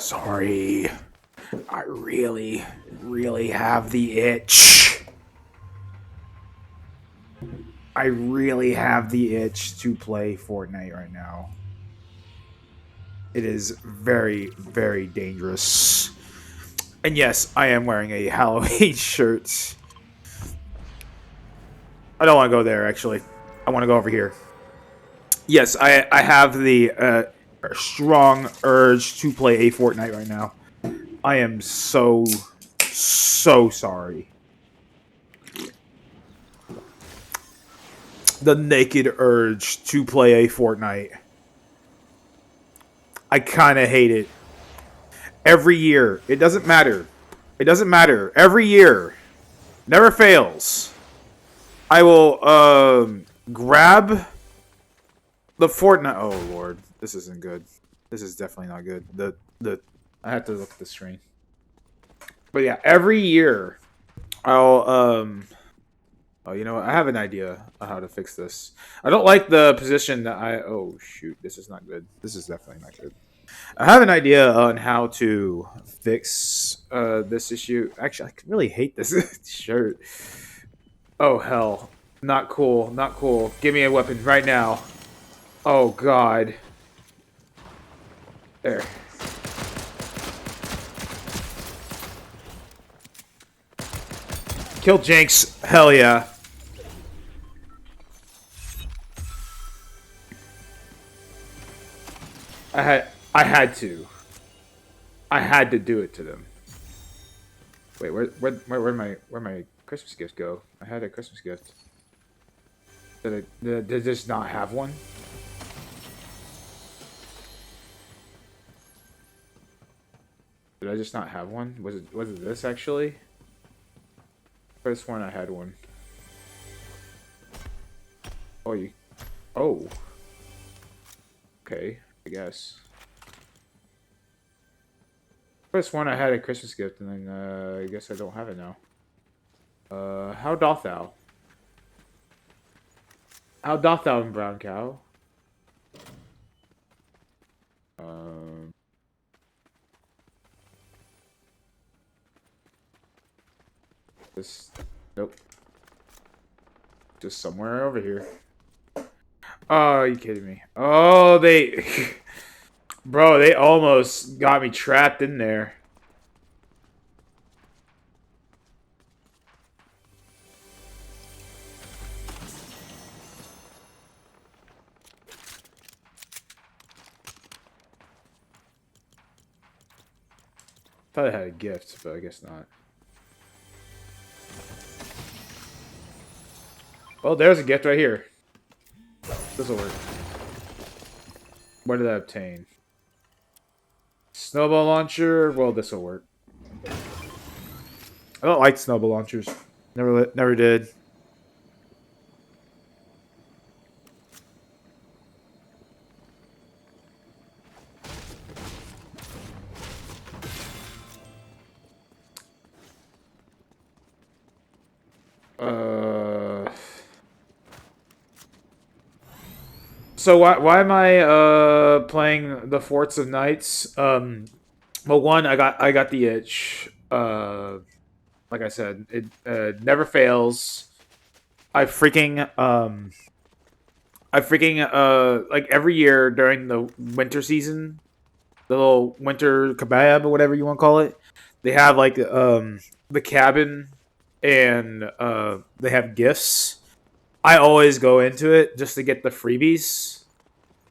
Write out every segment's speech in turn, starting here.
Sorry. I really, really have the itch. I really have the itch to play Fortnite right now. It is very, very dangerous. And yes, I am wearing a Halloween shirt. I don't want to go there, actually. I want to go over here. Yes, I have the strong urge to play a Fortnite right now. I am so sorry. The naked urge to play a Fortnite. I kind of hate it. Every year, it doesn't matter. It doesn't matter. Every year, never fails. I will grab the Fortnite. Oh Lord, this isn't good. This is definitely not good. The I have to look at the screen. But yeah, every year I'll Oh, you know what? I have an idea of how to fix this. I don't like the position that I. Oh shoot, this is not good. This is definitely not good. I have an idea on how to fix this issue. Actually, I really hate this shirt. Oh hell, not cool, not cool. Give me a weapon right now. Oh god. There. Kill Jinx. Hell yeah. I had to. I had to do it to them. Wait, where my Christmas gifts go? I had a Christmas gift. Did I just not have one? Did I just not have one? Was it this actually? I could have sworn I had one. Oh you oh. Okay, I guess. I could have sworn I had a Christmas gift and then I guess I don't have it now. How doth thou? How doth thou, brown cow? This, nope. Just somewhere over here. Oh, are you kidding me? Oh, they... Bro, they almost got me trapped in there. Thought I had a gift, but I guess not. Well, there's a gift right here. This'll work. What did I obtain? Snowball launcher. Well, this'll work. I don't like snowball launchers. Never did. So why am I playing the Forts of Knights? Well, one, I got the itch. Like I said, it never fails. I freaking like every year during the winter season, the little winter kebab or whatever you want to call it, they have like the cabin and they have gifts. I always go into it just to get the freebies.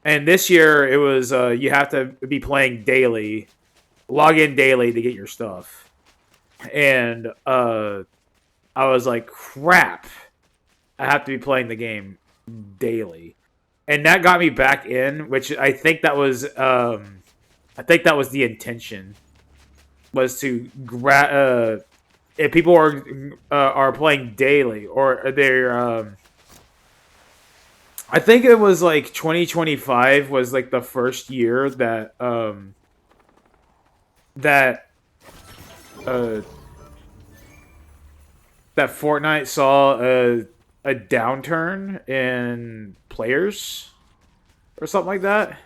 And this year it was you have to be playing daily, log in daily to get your stuff. And I was like, crap, I have to be playing the game daily, and that got me back in. Which I think that was the intention, was to if people are playing daily or they're I think it was like 2025 was like the first year that that uh, that Fortnite saw a downturn in players or something like that.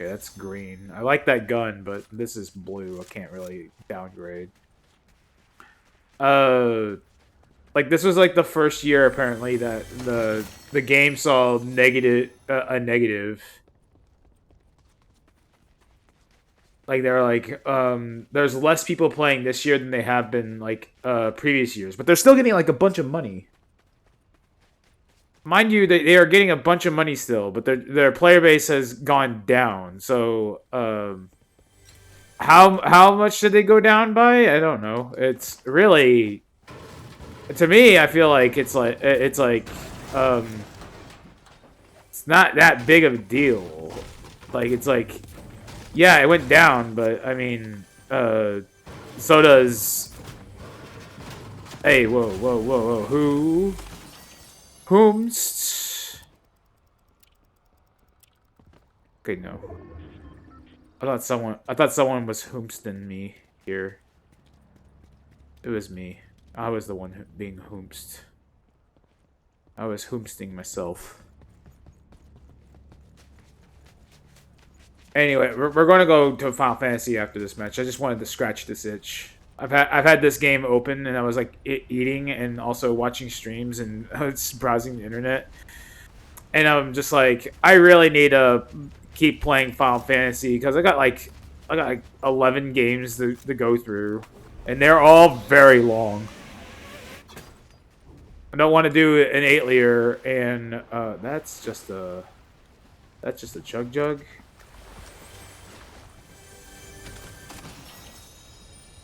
Okay, that's green. I like that gun, but this is blue. I can't really downgrade. Uh, like this was like the first year apparently that the game saw negative a negative. Like they're like, there's less people playing this year than they have been like previous years, but they're still getting like a bunch of money. Mind you, they are getting a bunch of money still, but their player base has gone down. So, how much did they go down by? I don't know. It's really, to me, I feel like um it's not that big of a deal. Like it's like, yeah, it went down, but I mean, so does. Hey, whoa! Whomst? Okay, no. I thought someone was whomsting me here. It was me. I was the one being whomst. I was whomsting myself. Anyway, we're going to go to Final Fantasy after this match. I just wanted to scratch this itch. I've had this game open and I was like eating and also watching streams and browsing the internet. And I'm just like, I really need to keep playing Final Fantasy because I got like 11 games to go through, and they're all very long. I don't want to do an 8-layer, and that's just a chug jug.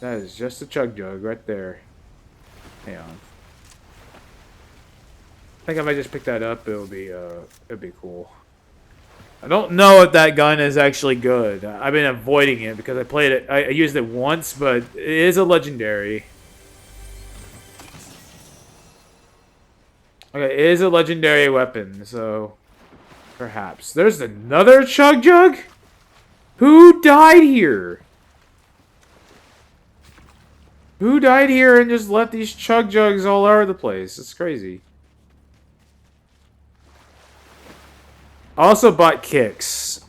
That is just a chug jug right there. Hang on. I think I might just pick that up. It'll be cool. I don't know if that gun is actually good. I've been avoiding it because I played it. I used it once, but it is a legendary. Okay, it is a legendary weapon, so perhaps. There's another chug jug? Who died here? Who died here and just left these chug jugs all over the place? It's crazy. I also bought kicks.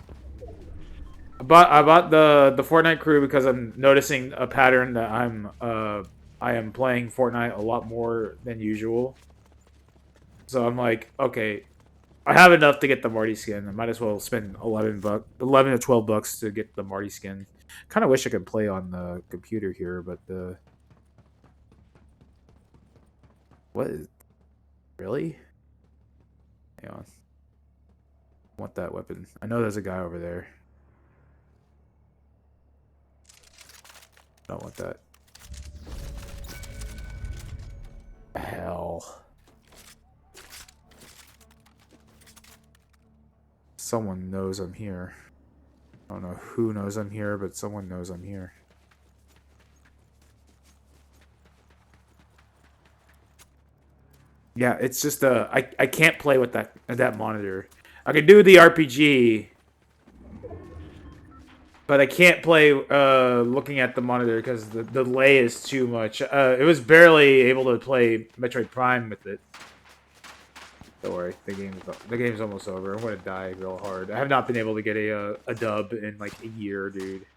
I bought the Fortnite crew because I'm noticing a pattern that I am playing Fortnite a lot more than usual. So I'm like, okay, I have enough to get the Marty skin. I might as well spend 11 to 12 bucks to get the Marty skin. Kind of wish I could play on the computer here, but the what is really? Hang on. I want that weapon. I know there's a guy over there. I don't want that. Hell. Someone knows I'm here. I don't know who knows I'm here, but someone knows I'm here. Yeah, it's just I can't play with that monitor. I can do the RPG, but I can't play looking at the monitor because the delay is too much. It was barely able to play Metroid Prime with it. Don't worry, the game's almost over. I'm gonna die real hard. I have not been able to get a dub in like a year, dude.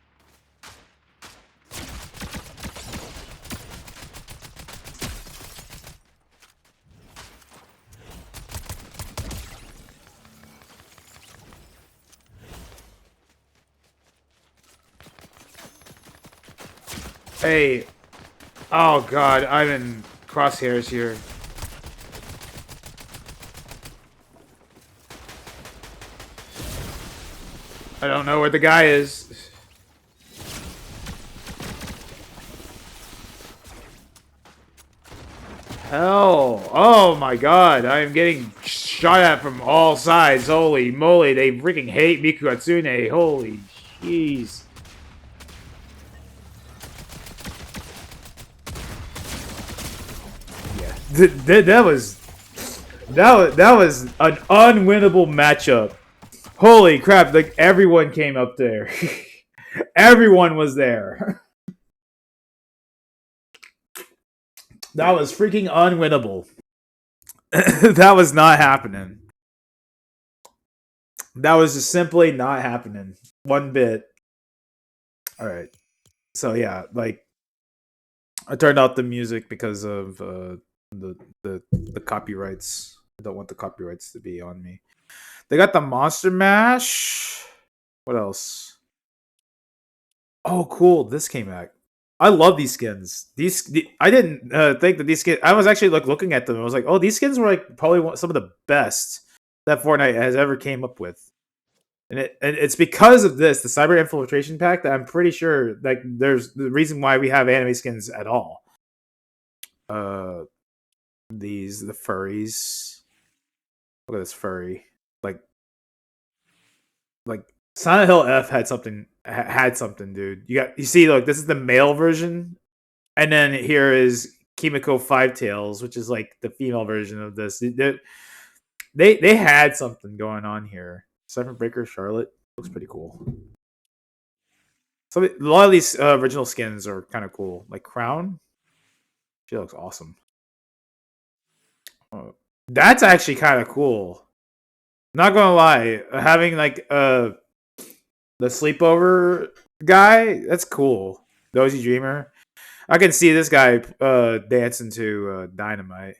Hey, oh god, I'm in crosshairs here. I don't know where the guy is. Hell. Oh my god. I am getting shot at from all sides. Holy moly. They freaking hate Miku Hatsune. Holy jeez. Yeah. That was an unwinnable matchup. Holy crap. Like everyone came up there. Everyone was there. That was freaking unwinnable. That was not happening. That was just simply not happening one bit. All right. So yeah, like I turned out the music because of the the copyrights. I don't want the copyrights to be on me. They got the Monster Mash. What else? Oh, cool! This came back. I love these skins. I didn't think that these skins. I was actually like looking at them. I was like, oh, these skins were like probably some of the best that Fortnite has ever came up with. And it's because of this, the cyber infiltration pack, that I'm pretty sure like there's the reason why we have anime skins at all. Uh, the furries. Look at this furry. Like like Silent Hill F had something, dude. You see, look, this is the male version, and then here is Kimiko Five Tails, which is like the female version of this. They had something going on here. Seven Breaker Charlotte looks pretty cool. So a lot of these original skins are kind of cool. Like Crown, she looks awesome. Oh, that's actually kind of cool. Not gonna lie, having like the sleepover guy, that's cool. Dozy Dreamer, I can see this guy dancing to Dynamite.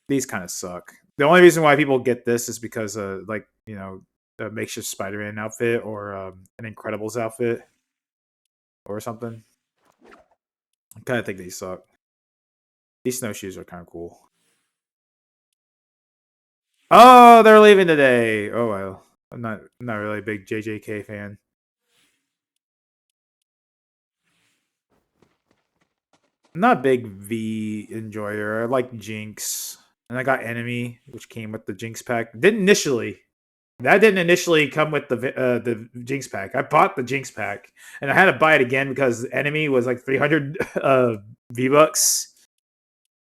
These kind of suck. The only reason why people get this is because like a makeshift Spider-Man outfit or an Incredibles outfit or something. I kind of think these suck. These snowshoes are kind of cool. Oh, they're leaving today. Oh well, I'm not really a big JJK fan. I'm not a big V enjoyer. I like Jinx, and I got Enemy, which came with the Jinx pack. Didn't initially. That didn't initially come with the Jinx pack. I bought the Jinx pack, and I had to buy it again because Enemy was like 300 V bucks.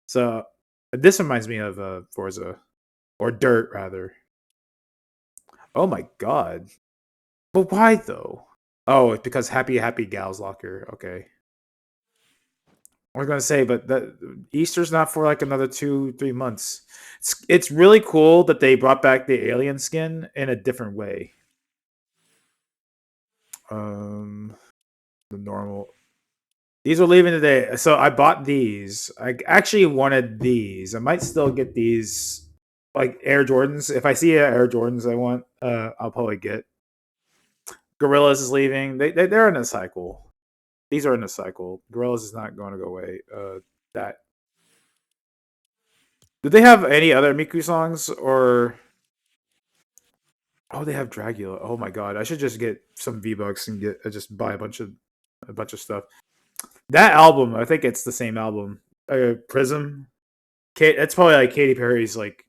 So this reminds me of Forza or Dirt rather. Oh my god! But why though? Oh, it's because Happy Gals Locker. Okay. I was gonna say, but Easter's not for like another 2-3 months. It's really cool that they brought back the alien skin in a different way. Um, the normal. These are leaving today, so I bought these. I actually wanted these. I might still get these, like Air Jordans. If I see Air Jordans, I want. I'll probably get. Gorillas is leaving. They're in a cycle. These are in a cycle. Gorillas is not going to go away. That Do they have any other Miku songs or? Oh, they have Dragula. Oh my god, I should just get some V Bucks and get just buy a bunch of stuff. That album, I think it's the same album. Prism. That's probably like Katy Perry's like.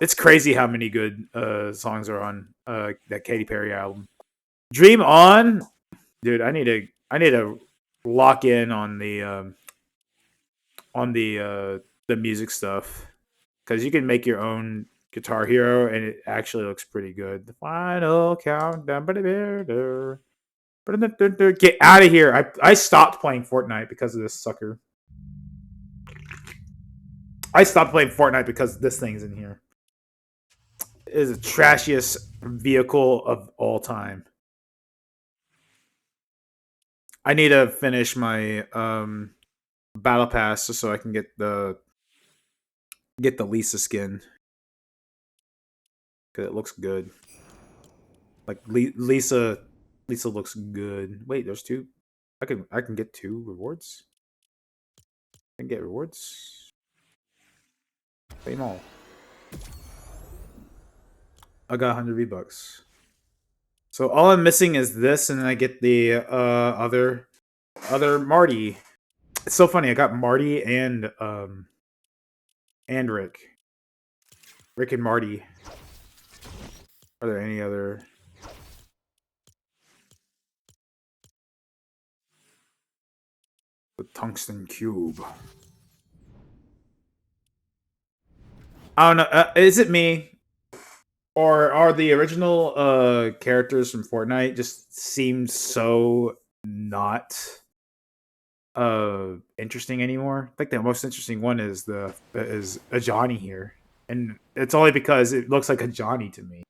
It's crazy how many good songs are on that Katy Perry album. Dream On, dude. I need to lock in on the music stuff because you can make your own Guitar Hero and it actually looks pretty good. The final countdown. Get out of here! I stopped playing Fortnite because of this sucker. I stopped playing Fortnite because this thing's in here. It is the trashiest vehicle of all time. I need to finish my battle pass so I can get the Lisa skin because it looks good. Like Lisa looks good. Wait, there's two. I can get two rewards. I can get rewards. Play them all. I got 100 V bucks. So all I'm missing is this, and then I get the other Marty. It's so funny. I got Marty and Rick and Marty. Are there any other? The tungsten cube. I don't know. Is it me, or are the original characters from Fortnite just seem so not interesting anymore? I think the most interesting one is a Johnny here, and it's only because it looks like a Johnny to me.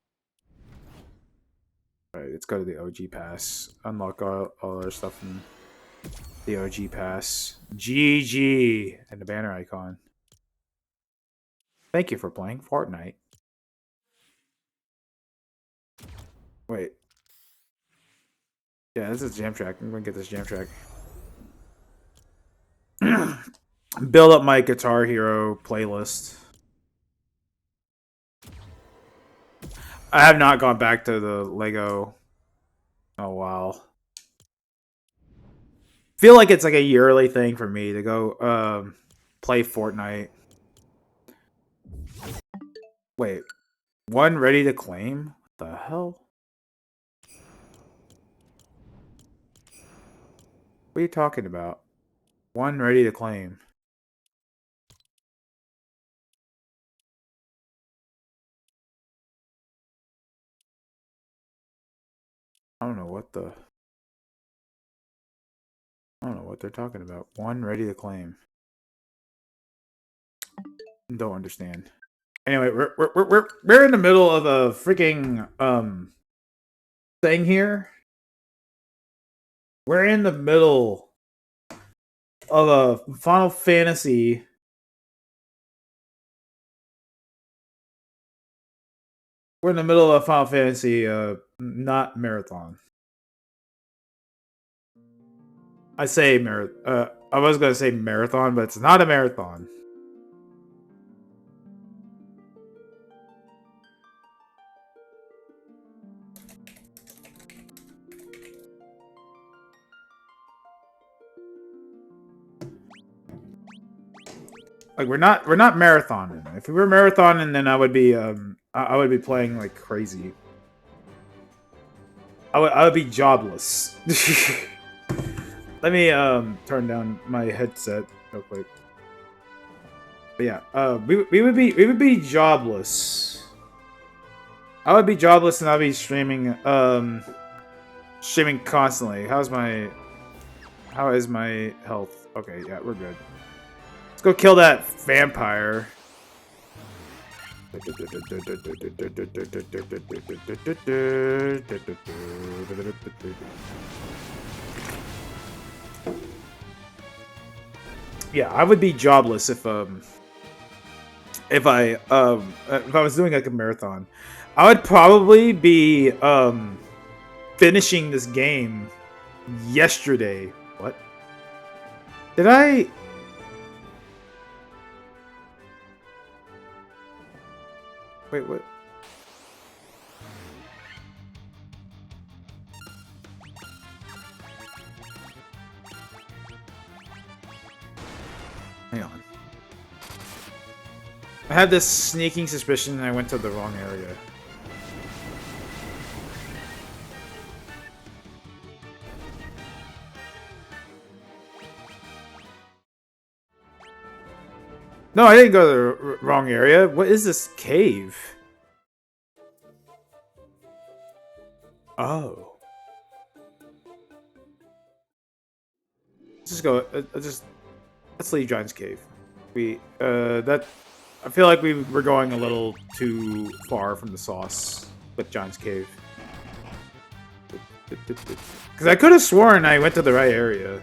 Alright, let's go to the OG pass. Unlock all our stuff from the OG pass. GG! And the banner icon. Thank you for playing Fortnite. Wait. Yeah, this is jam track. I'm gonna get this jam track. Build up my Guitar Hero playlist. I have not gone back to the Lego. Oh wow. Feel like it's like a yearly thing for me to go play Fortnite. Wait, one ready to claim? What the hell? What are you talking about? One ready to claim. I don't know what they're talking about. One ready to claim. Don't understand. Anyway, we're in the middle of a freaking thing here. We're in the middle of a Final Fantasy. We're in the middle of a Final Fantasy not marathon. I say I was gonna say marathon, but it's not a marathon. Like we're not marathoning. If we were marathoning, then I would be playing like crazy. I would be jobless. Let me turn down my headset real quick. But yeah, we would be jobless. I would be jobless and I'd be streaming streaming constantly. How is my health? Okay, yeah, we're good. Let's go kill that vampire. Yeah, I would be jobless if I was doing like a marathon. I would probably be finishing this game yesterday. What? Did I? Wait, what? Hang on. I had this sneaking suspicion I went to the wrong area. No, I didn't go to the wrong area. What is this cave? Oh. Let's just go. Let's leave Giant's Cave. I feel like we're going a little too far from the sauce with Giant's Cave. Because I could have sworn I went to the right area.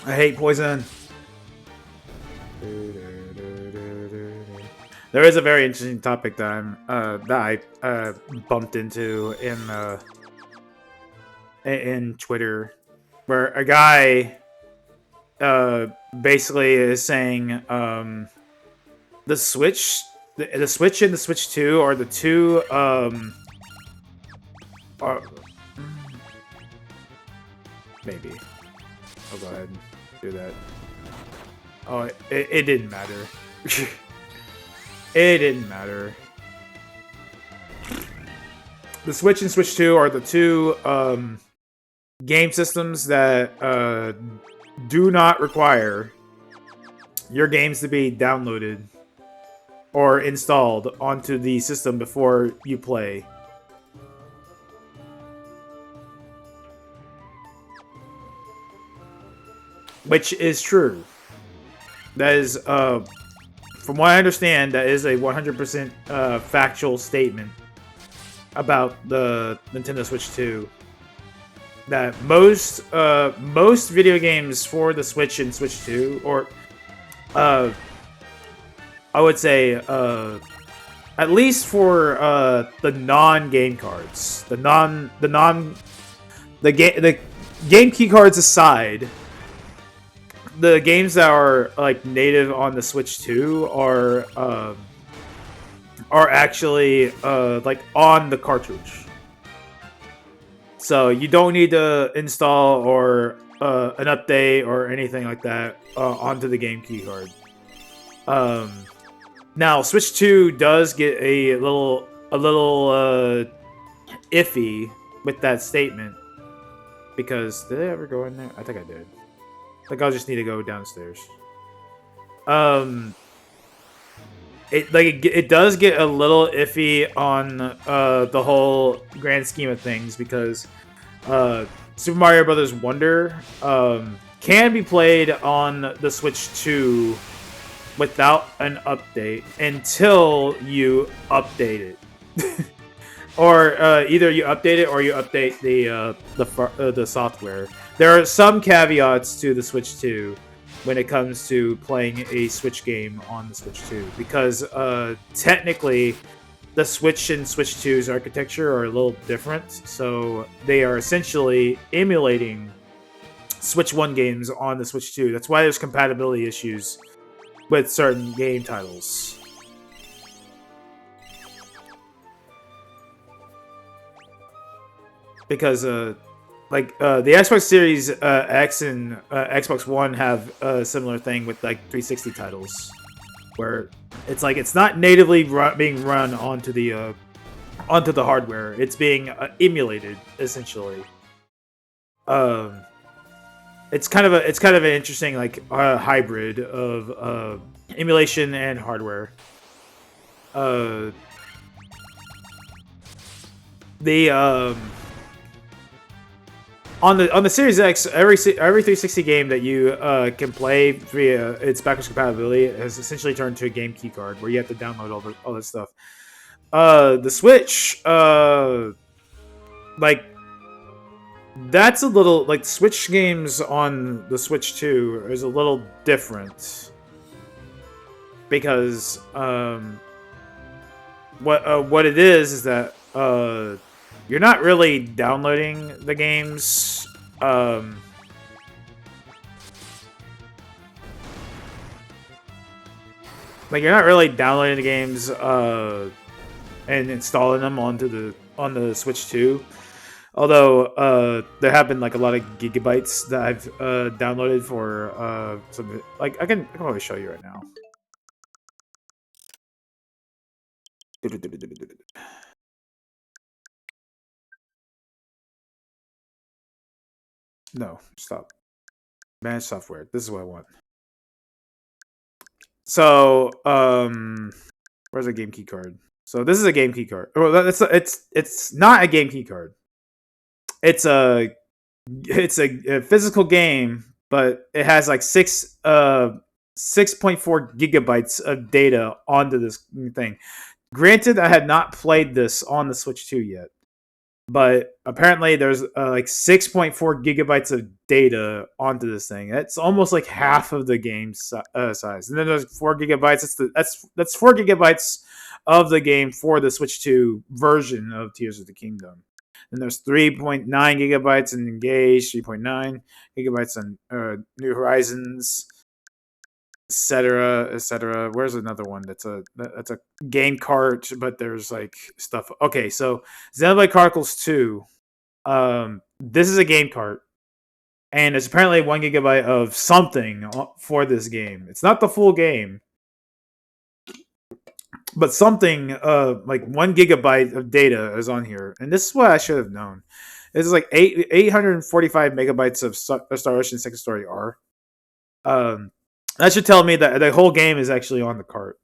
I hate poison. There is a very interesting topic that I bumped into in Twitter, where a guy uh, basically is saying the the Switch and the Switch 2 are the two are maybe. I'll go ahead and do that. Oh, it didn't matter. It didn't matter. The Switch and Switch 2 are the two game systems that do not require your games to be downloaded or installed onto the system before you play. Which is true. That is, from what I understand, that is a 100% factual statement about the Nintendo Switch 2. That most video games for the Switch and Switch 2, or I would say at least for the non-game cards, the game key cards aside, the games that are like native on the Switch 2 are actually like on the cartridge. So you don't need to install or an update or anything like that onto the game key card. Now Switch 2 does get a little iffy with that statement, because did I ever go in there? I think I did. Like, I'll just need to go downstairs. It does get a little iffy on the whole grand scheme of things, because Super Mario Brothers Wonder can be played on the Switch 2 without an update until you update it. Or either you update it or you update the software. There are some caveats to the Switch 2 when it comes to playing a Switch game on the Switch 2, because technically the Switch and Switch 2's architecture are a little different, so they are essentially emulating Switch 1 games on the Switch 2. That's why there's compatibility issues with certain game titles. Because the Xbox Series X and Xbox One have a similar thing with like 360 titles, where it's like it's not natively being run onto the hardware; it's being emulated essentially. It's kind of an interesting like hybrid of emulation and hardware. The on the Series X, every 360 game that you can play via its backwards compatibility has essentially turned to a game key card, where you have to download all that stuff. The Switch, like that's a little like Switch games on the Switch 2 is a little different, because what it is that you're not really downloading the games. Like, you're not really downloading the games and installing them on the Switch 2. Although there have been like a lot of gigabytes that I've downloaded for some, like I can probably show you right now. No, stop. Manage software. This is what I want. So, where's a game key card? So this is a game key card. Well, it's not a game key card. It's a physical game, but it has like 6.4 gigabytes of data onto this thing. Granted, I had not played this on the Switch 2 yet, but apparently there's like 6.4 gigabytes of data onto this thing. That's almost like half of the game's size. And then there's 4 gigabytes. That's 4 gigabytes of the game for the Switch 2 version of Tears of the Kingdom. Then there's 3.9 gigabytes in Engage, 3.9 gigabytes on New Horizons, etc., etc. Where's another one that's a game cart, but there's like stuff. Okay, so Xenoblade Chronicles 2. This is a game cart, and it's apparently 1 gigabyte of something for this game. It's not the full game, but something like 1 gigabyte of data is on here, and this is what I should have known. This is like 845 megabytes of Star Ocean Second Story R. That should tell me that the whole game is actually on the cart.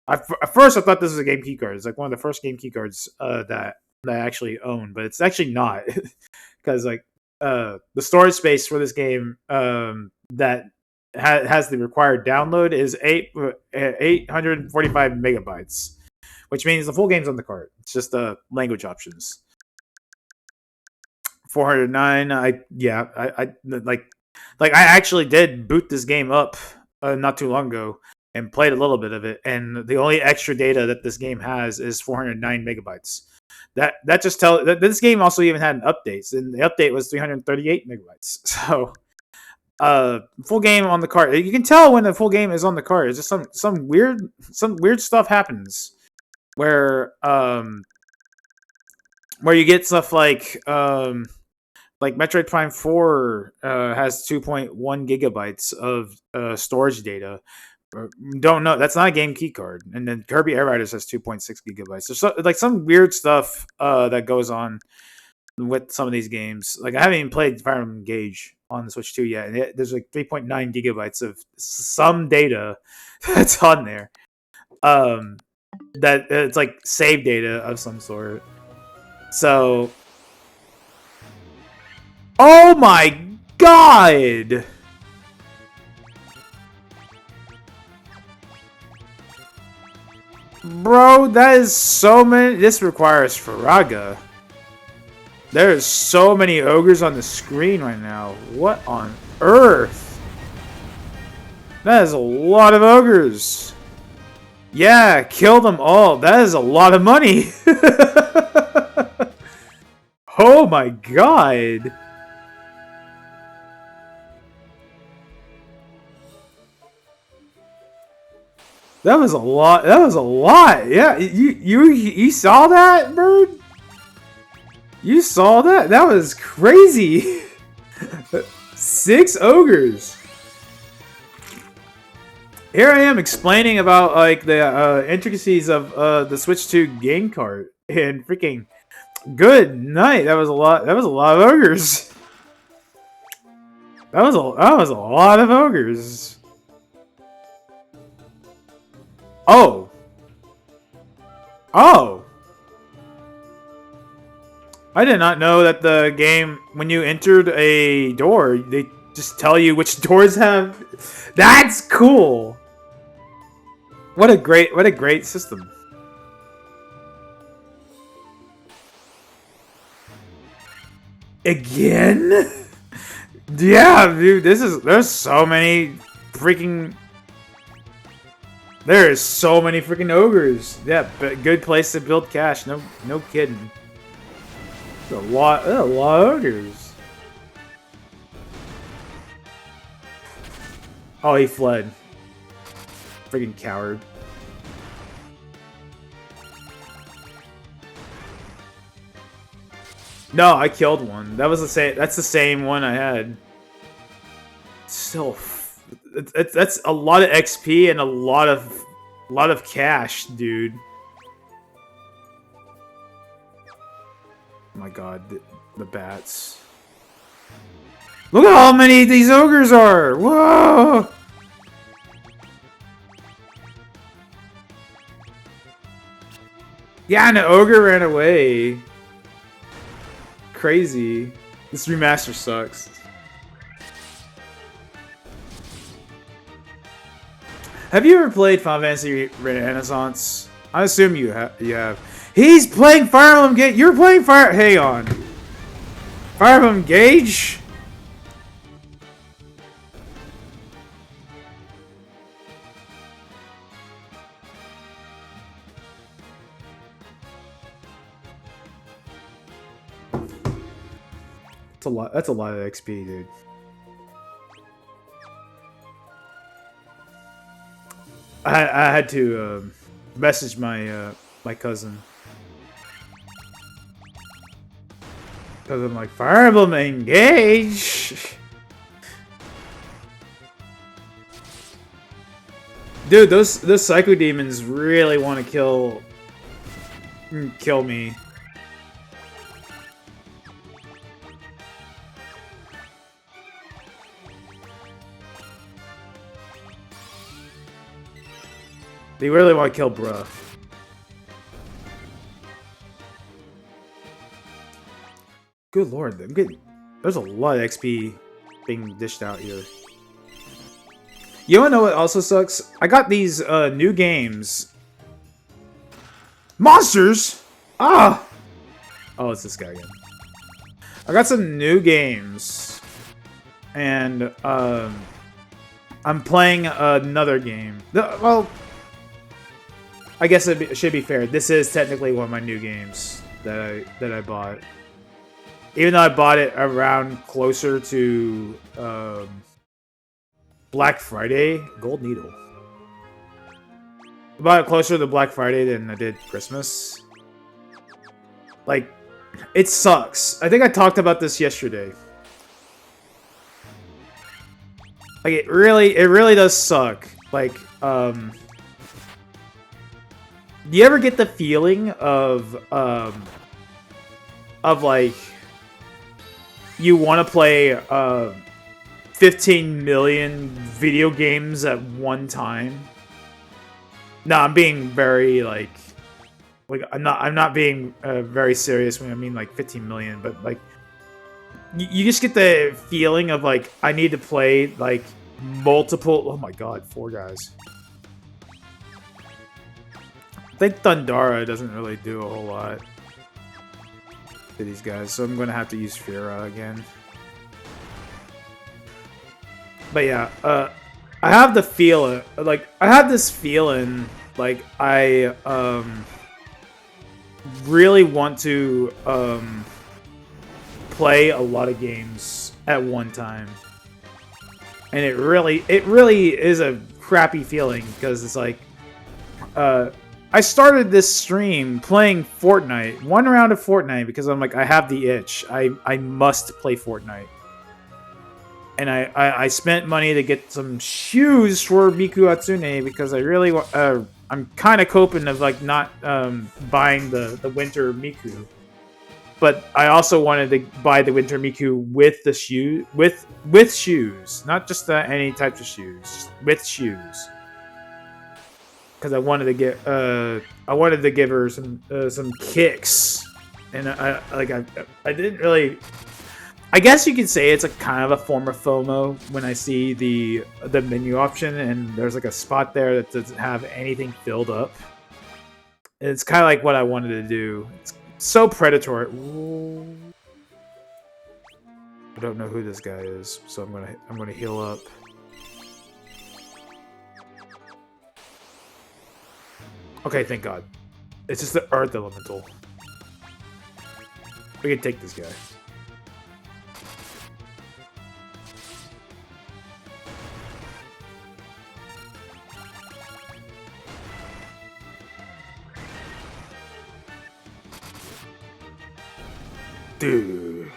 At first, I thought this was a game key card. It's like one of the first game key cards that I actually own, but it's actually not, because like the storage space for this game that has the required download is 845 megabytes, which means the full game's on the cart. It's just the language options. 409. I actually did boot this game up not too long ago and played a little bit of it, and the only extra data that this game has is 409 megabytes. That just tells that this game also even had an update, and the update was 338 megabytes. So, full game on the cart. You can tell when the full game is on the cart. It's just some weird stuff happens where you get stuff like Metroid Prime 4 has 2.1 gigabytes of storage data. Don't know. That's not a game key card. And then Kirby Air Riders has 2.6 gigabytes. There's some weird stuff that goes on with some of these games. Like I haven't even played Fire Emblem Engage on the Switch 2 yet, and there's like 3.9 gigabytes of some data that's on there. That it's like save data of some sort. So, oh my god! Bro, that is so many. This requires Faraga. There's so many ogres on the screen right now. What on earth? That is a lot of ogres. Yeah, kill them all. That is a lot of money. Oh my god. That was a lot. That was a lot. Yeah, you saw that, Bird? You saw that? That was crazy. 6 ogres. Here I am explaining about like the intricacies of the Switch 2 game cart, and freaking good night. That was a lot. That was a lot of ogres. That was a lot of ogres. Oh. Oh. I did not know that the game, when you entered a door, they just tell you which doors have. That's cool. What a great system. Again? Yeah, dude, there's so many freaking. There's so many freaking ogres. Yeah, but good place to build cash. No kidding. There's a lot of ogres. Oh, he fled. Freaking coward. No, I killed one. That was the same. That's the same one I had. Still. That's a lot of XP and a lot of cash, dude. Oh my god, the bats. Look at how many these ogres are! Whoa! Yeah, and the ogre ran away. Crazy. This remaster sucks. Have you ever played Final Fantasy Renaissance? I assume you have. He's playing Fire Emblem Engage. You're playing Fire. Hang on. Fire Emblem Engage. That's a lot. That's a lot of XP, dude. I had to message my my cousin because I'm like, Fire Emblem Engage. Dude, those psycho demons really want to kill me. They really want to kill bruh. Good lord, I'm getting, there's a lot of XP being dished out here. You wanna know what also sucks? I got these new games. Monsters! Ah! Oh, it's this guy again. I got some new games. And I'm playing another game. Well, I guess it should be fair. This is technically one of my new games that I bought. Even though I bought it around closer to Black Friday. Gold Needle. I bought it closer to Black Friday than I did Christmas. Like, it sucks. I think I talked about this yesterday. Like, it really does suck. Like, do you ever get the feeling of like, you want to play 15 million video games at one time? No, I'm being very like I'm not being very serious when I mean like 15 million, but like you just get the feeling of like I need to play like multiple. Oh my god, 4 guys. I think Thundara doesn't really do a whole lot to these guys, so I'm gonna have to use Fira again. But yeah, I have the feel like I have this feeling like I really want to play a lot of games at one time, and it really is a crappy feeling because it's like I started this stream playing Fortnite, one round of Fortnite, because I'm like, I have the itch. I must play Fortnite. And I spent money to get some shoes for Miku Hatsune because I really I'm kind of coping of like not buying the winter Miku. But I also wanted to buy the winter Miku with the shoe with shoes, not just any types of shoes, just with shoes. Because I wanted to give her some kicks, and I didn't really. I guess you could say it's a kind of a form of FOMO when I see the menu option and there's like a spot there that doesn't have anything filled up. And it's kind of like what I wanted to do. It's so predatory. Ooh. I don't know who this guy is, so I'm gonna heal up. Okay, thank God. It's just the Earth Elemental. We can take this guy. Dude.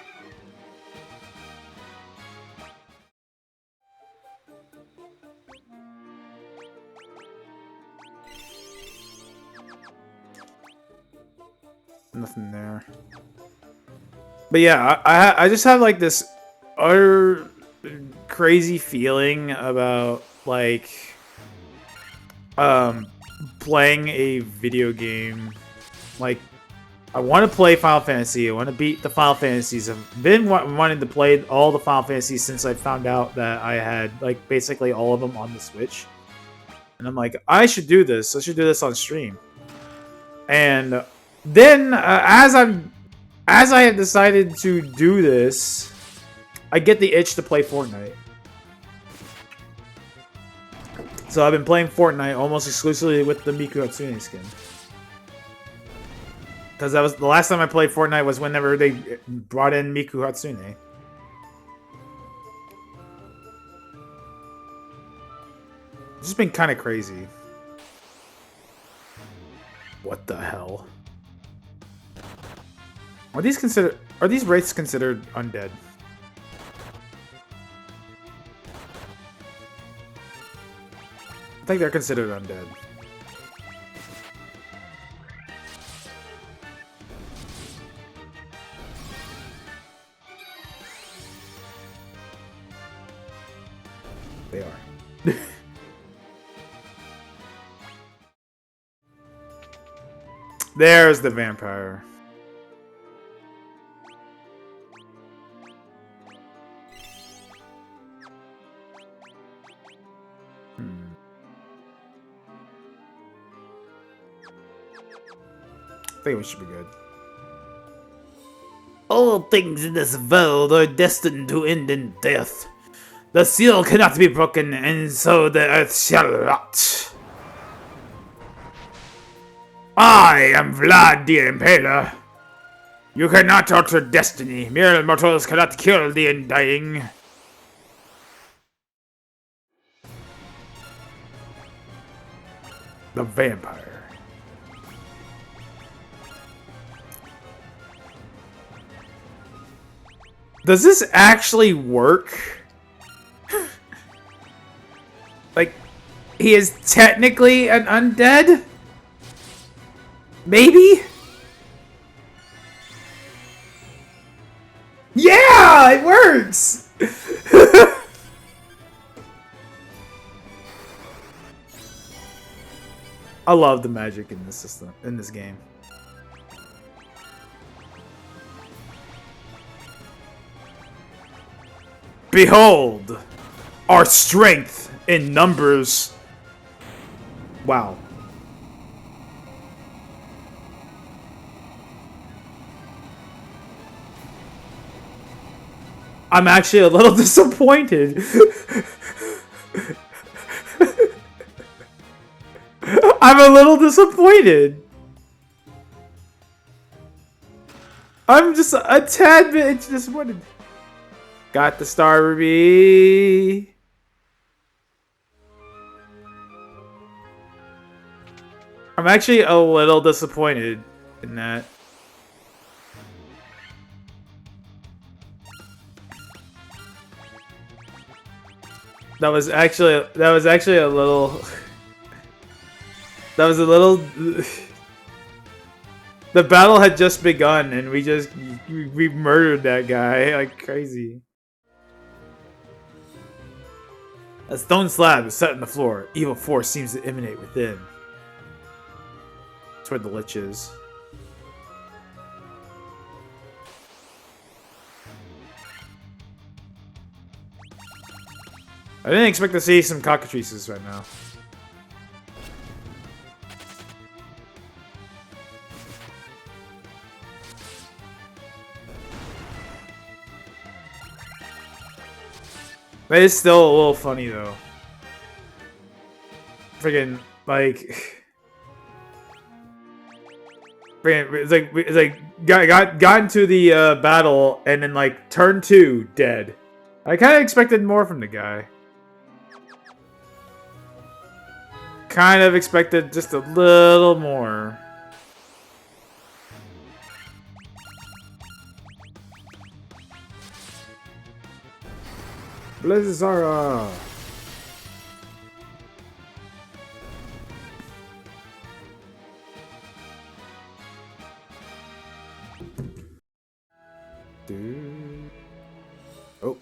Nothing there. But yeah, I just have like this utter crazy feeling about like playing a video game. Like, I want to play Final Fantasy. I want to beat the Final Fantasies. I've been wanting to play all the Final Fantasies since I found out that I had like basically all of them on the Switch. And I'm like, I should do this. I should do this on stream. And Then, as I have decided to do this, I get the itch to play Fortnite. So I've been playing Fortnite almost exclusively with the Miku Hatsune skin. Because that was the last time I played Fortnite was whenever they brought in Miku Hatsune. It's just been kind of crazy. What the hell? Are these wraiths considered undead? I think they're considered undead. They are. There's the vampire. I think we should be good. All things in this world are destined to end in death. The seal cannot be broken, and so the earth shall rot. I am Vlad the Impaler. You cannot alter destiny. Mere mortals cannot kill the undying. The vampire. Does this actually work? Like, he is technically an undead? Maybe? Yeah, it works! I love the magic in this system, in this game. Behold, our strength in numbers. Wow. I'm actually a little disappointed. I'm a little disappointed. I'm just a tad bit disappointed. Got the star ruby. I'm actually a little disappointed in that. That was actually a little. That was a little. The battle had just begun, and we murdered that guy like crazy. A stone slab is set in the floor. Evil force seems to emanate within. That's where the lich is. I didn't expect to see some cockatrices right now. But it's still a little funny though. Friggin' like, it's like got into the battle and then like turn 2 dead. I kind of expected more from the guy. Kind of expected just a little more. Blizzara. Dude. Oh.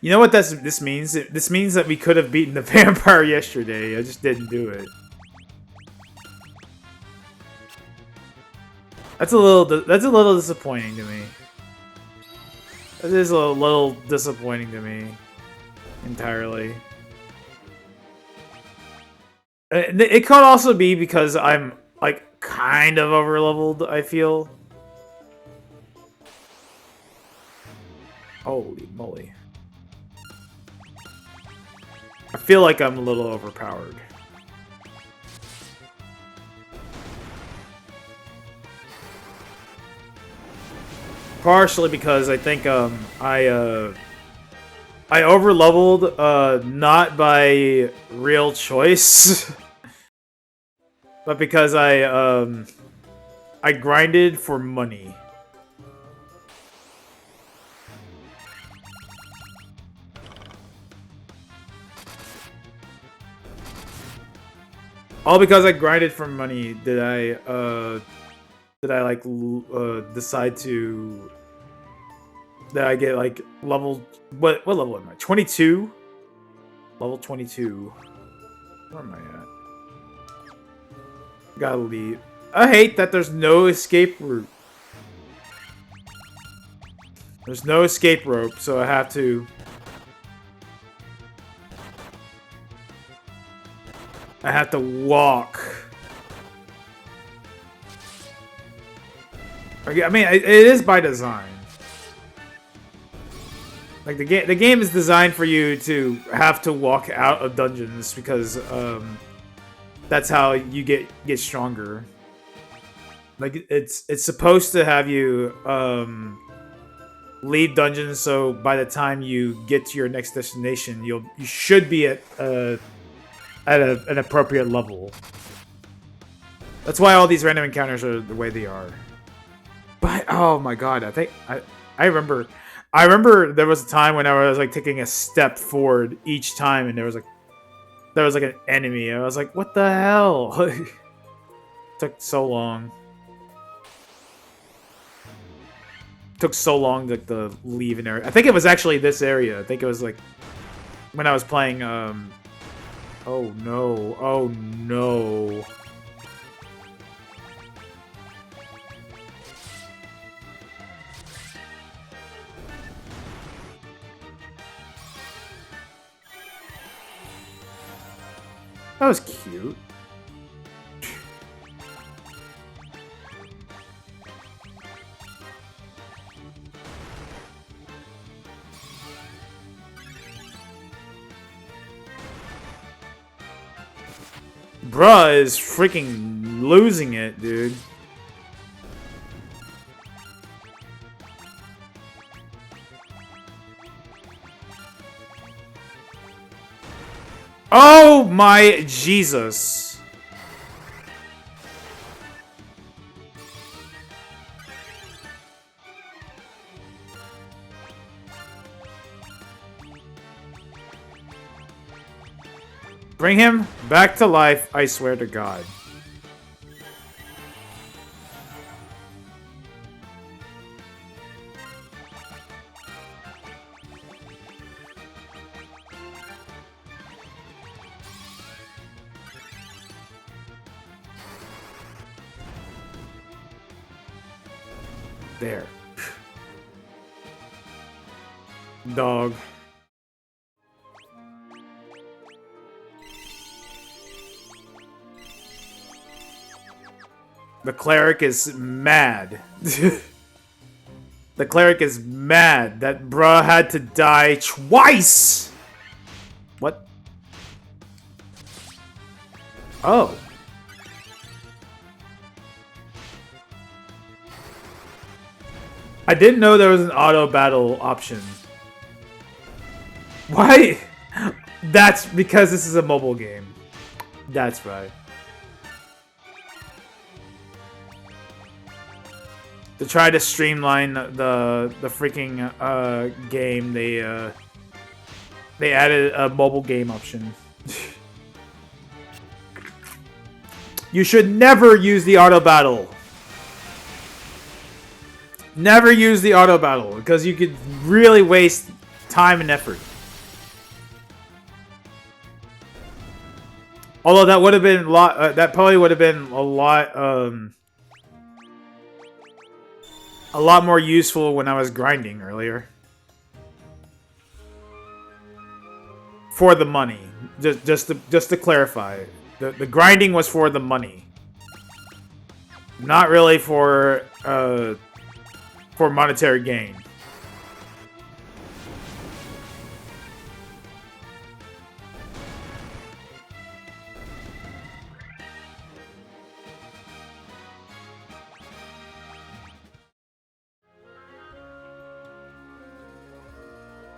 You know what this means? This means that we could have beaten the vampire yesterday. I just didn't do it. That's a little disappointing to me. That is a little disappointing to me. Entirely. It could also be because I'm like kind of over leveled, I feel. Holy moly. I feel like I'm a little overpowered. Partially because I think I overleveled not by real choice, but because I grinded for money. All because I grinded for money did I like decide to that I get like level what level am I? 22? Level 22. Where am I at? Gotta leave. I hate that there's no escape route. There's no escape rope, so I have to walk. I mean, it is by design. Like the game is designed for you to have to walk out of dungeons because that's how you get stronger. Like it's supposed to have you leave dungeons, so by the time you get to your next destination, you should be at an appropriate level. That's why all these random encounters are the way they are. But oh my god, I remember there was a time when I was like taking a step forward each time, and there was like an enemy. I was like, what the hell? It took so long. Took so long to leave an area. I think it was actually this area. I think it was like when I was playing. Oh no! Oh no! That was cute. Bruh is freaking losing it, dude. Oh my Jesus. Bring him back to life, I swear to God. There. Dog. The cleric is mad. The cleric is mad that bruh had to die twice! What? Oh. I didn't know there was an auto battle option. Why? That's because this is a mobile game. That's right. To try to streamline the freaking game, they added a mobile game option. You should never use the auto battle. Never use the auto battle because you could really waste time and effort. Although that would have been a lot. That probably would have been a lot more useful when I was grinding earlier. For the money, just to clarify, the grinding was for the money. Not really for monetary gain.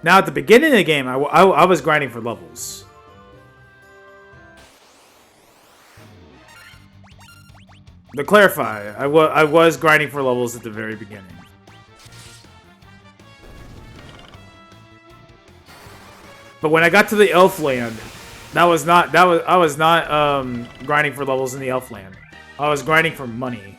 Now, at the beginning of the game, I was grinding for levels. To clarify, I was grinding for levels at the very beginning. But when I got to the Elf Land, I was not grinding for levels in the Elf Land. I was grinding for money.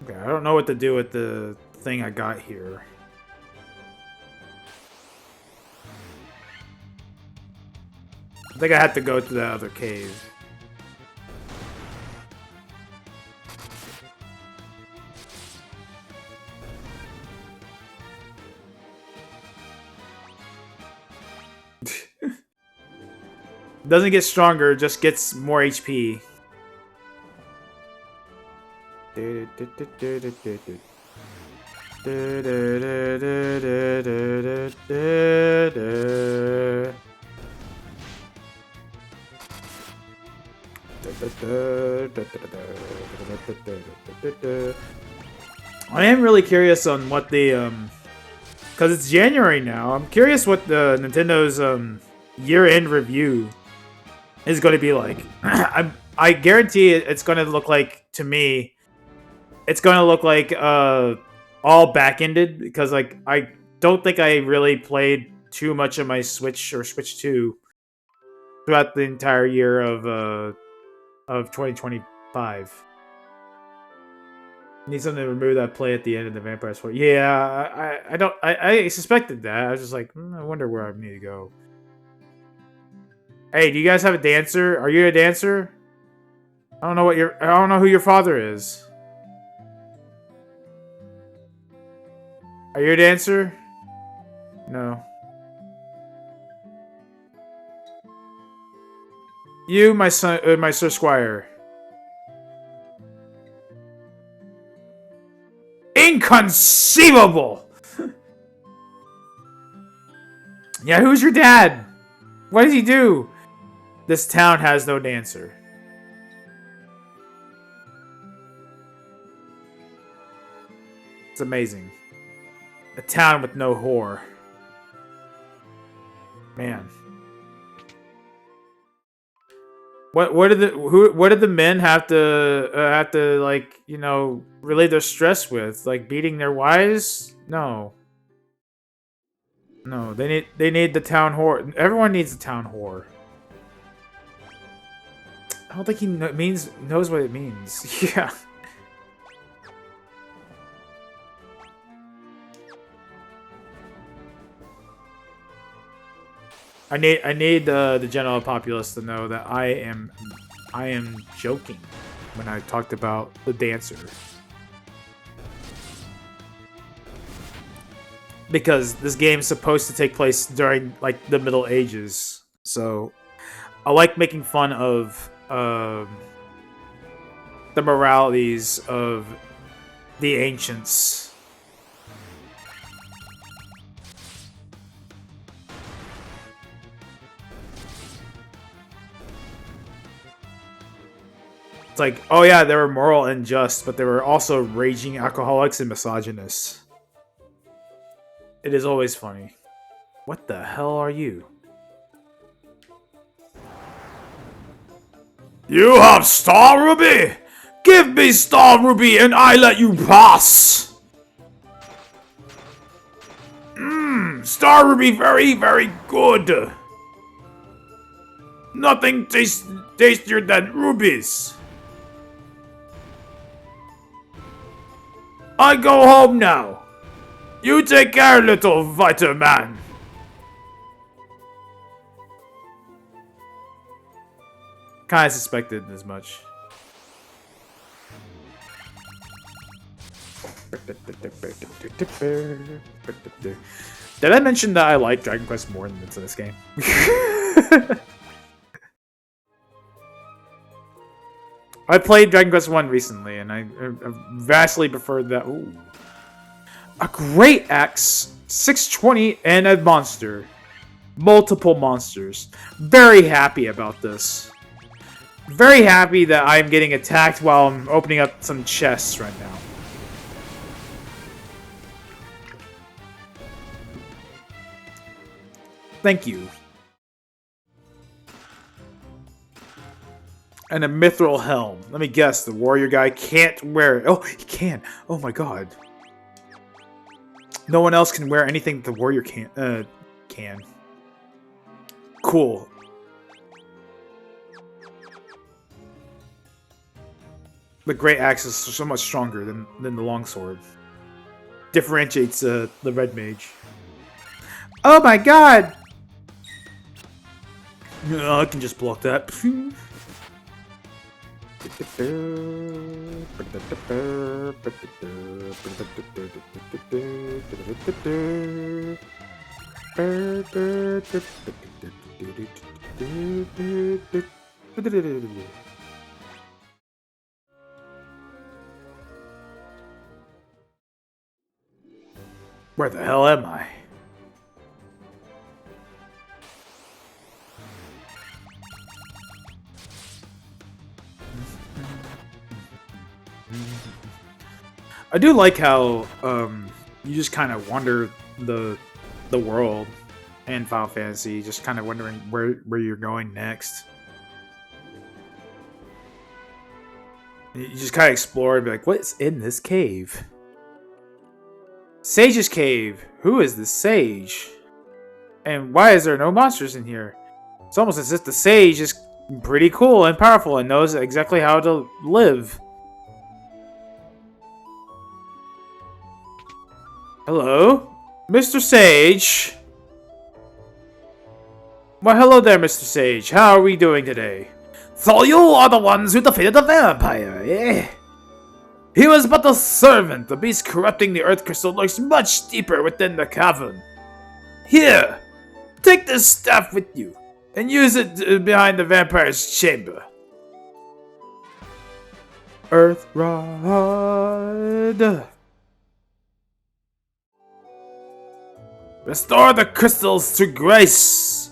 Okay, I don't know what to do with the thing I got here. I think I have to go to that other cave. Doesn't get stronger, just gets more HP. I am really curious on what the because it's January now. I'm curious what the Nintendo's year-end review is going to be like. I guarantee it's going to look like, to me, it's going to look like all back-ended, because like I don't think I really played too much of my Switch or Switch 2 throughout the entire year of 2025. Need something to remove that play at the end of the Vampire Sport. Yeah, I don't I suspected that. I was just like, I wonder where I need to go. Hey, do you guys have a dancer? Are you a dancer? I don't know who your father is. Are you a dancer? No. You, my son, my Sir Squire. Inconceivable! Yeah, who's your dad? What does he do? This town has no dancer. It's amazing. A town with no whore. Man. What did the men have to like, you know, relieve their stress with? Like beating their wives? No. No, they need the town whore. Everyone needs the town whore. I don't think he knows what it means. Yeah. I need the general populace to know that I am joking when I talked about the dancer. Because this game is supposed to take place during like the Middle Ages, so I like making fun of the moralities of the ancients. It's like, oh yeah, they were moral and just, but they were also raging alcoholics and misogynists. It is always funny. What the hell are you? You have Star Ruby? Give me Star Ruby and I let you pass! Star Ruby very, very good! Nothing tastier than rubies! I go home now! You take care, little fighter man! Kinda suspected as much. Did I mention that I like Dragon Quest more than it's in this game? I played Dragon Quest 1 recently, and I vastly preferred that. Ooh. A great axe, 620, and a monster. Multiple monsters. Very happy about this. Very happy that I'm getting attacked while I'm opening up some chests right now. Thank you. And a mithril helm. Let me guess, the warrior guy can't wear it. Oh, he can. Oh my god. No one else can wear anything that the warrior can. Cool. The great axe is so much stronger than the longsword. Differentiates the red mage. Oh my god! I can just block that. Where the hell am I? I do like how you just kind of wander the world in Final Fantasy, just kind of wondering where you're going next. You just kind of explore and be like, what's in this cave? Sage's Cave. Who is this sage? And why is there no monsters in here? It's almost as if the sage is pretty cool and powerful and knows exactly how to live. Hello? Mr. Sage? Why, hello there, Mr. Sage. How are we doing today? So you are the ones who defeated the vampire, eh? He was but a servant. The beast corrupting the earth crystal lurks much deeper within the cavern. Here, take this staff with you, and use it behind the vampire's chamber. Earth Rod. Restore the crystals to grace.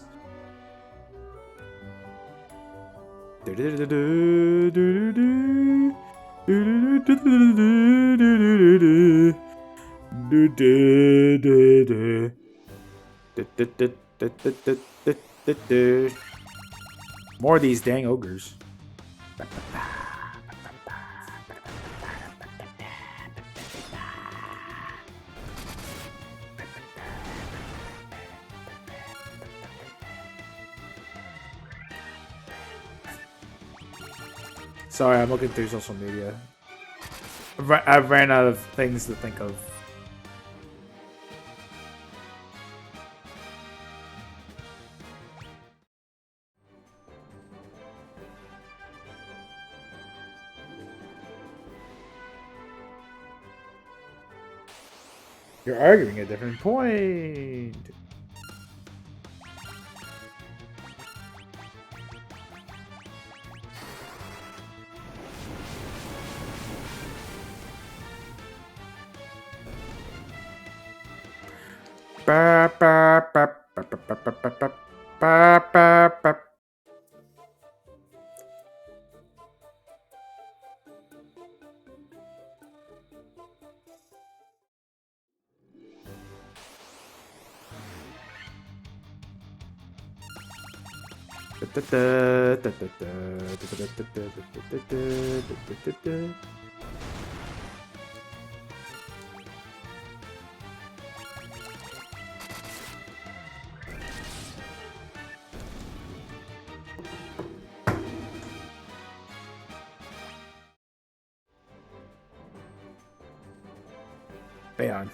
More of these dang ogres. Sorry, I'm looking through social media. I've ran out of things to think of. You're arguing a different point. Ba, ba, ba, ba, ba, ba, ba, ba, ba, ba, ba. Hang on.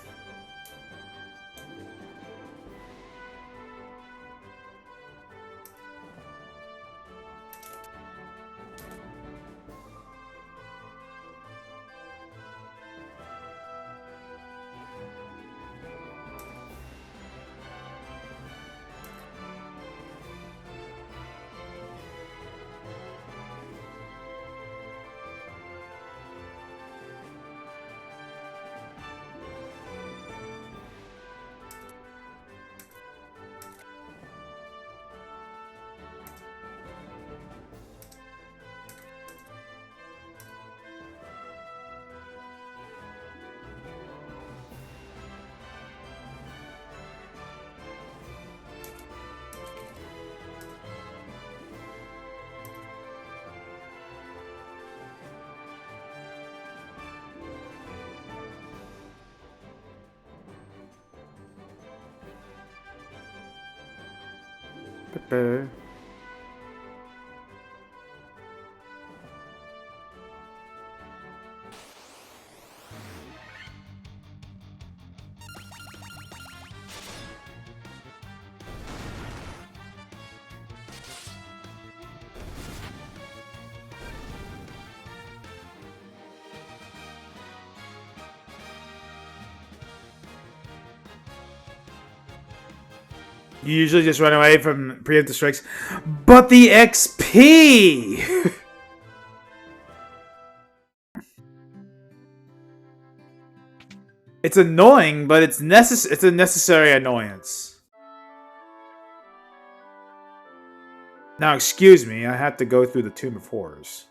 You usually just run away from preemptive strikes. But the XP! It's annoying, but it's a necessary annoyance. Now, excuse me, I have to go through the Tomb of Horrors.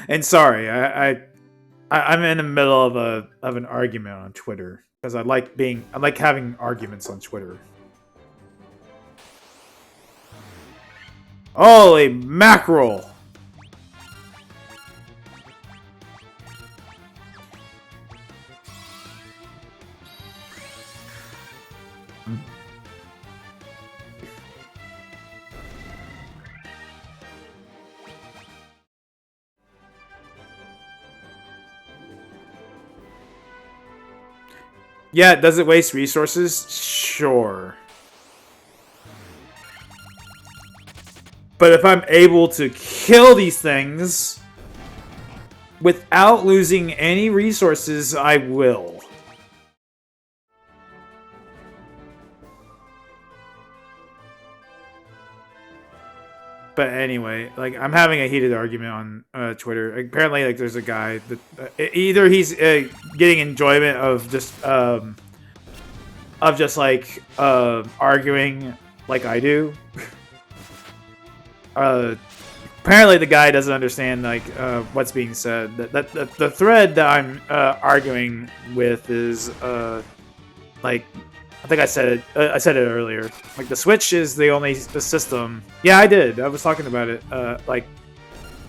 And sorry, I'm in the middle of an argument on Twitter because I like having arguments on Twitter. Holy mackerel! Yeah, does it waste resources? Sure. But if I'm able to kill these things without losing any resources, I will. But anyway, like I'm having a heated argument on Twitter. Apparently, like there's a guy that either he's getting enjoyment of just like arguing like I do. Apparently, the guy doesn't understand like what's being said. The thread that I'm arguing with is like. I think I said it. I said it earlier. Like the Switch is the system. Yeah, I did. I was talking about it. Like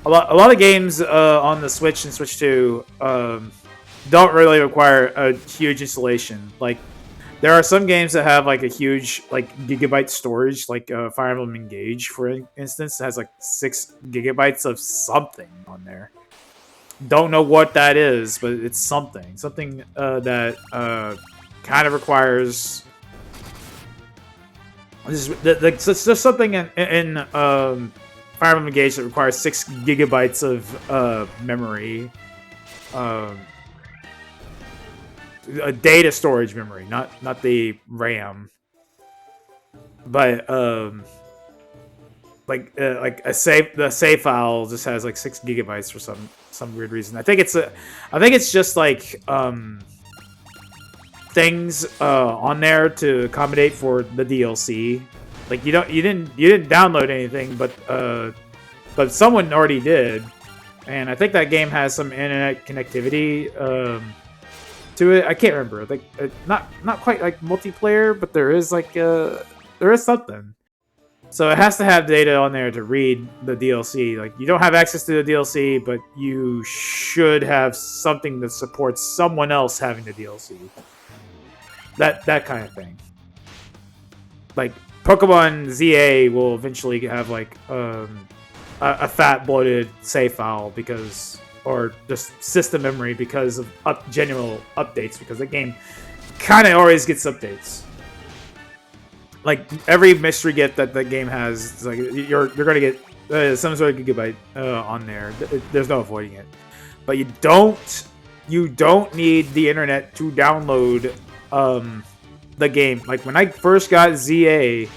a lot of games on the Switch and Switch 2 don't really require a huge installation. Like there are some games that have like a huge like gigabyte storage, like Fire Emblem Engage, for instance, has like 6 gigabytes of something on there. Don't know what that is, but it's something that kind of requires. There's something in Fire Emblem Engage that requires 6 gigabytes of memory, a data storage memory, not the RAM, but like the save file just has like 6 gigabytes for some weird reason. I think it's just like things on there to accommodate for the DLC. Like you didn't download anything, but someone already did, and I think that game has some internet connectivity to it. I can't remember. Like not quite like multiplayer, but there is like there is something. So it has to have data on there to read the DLC. Like, you don't have access to the DLC, but you should have something that supports someone else having the DLC. That kind of thing. Like, Pokemon ZA will eventually have like a fat bloated save file because, or just system memory because of general updates, because the game kind of always gets updates. Like, every mystery gift that the game has, it's like you're gonna get some sort of gigabyte on there. There's no avoiding it. But you don't need the internet to download the game. Like, when I first got ZA,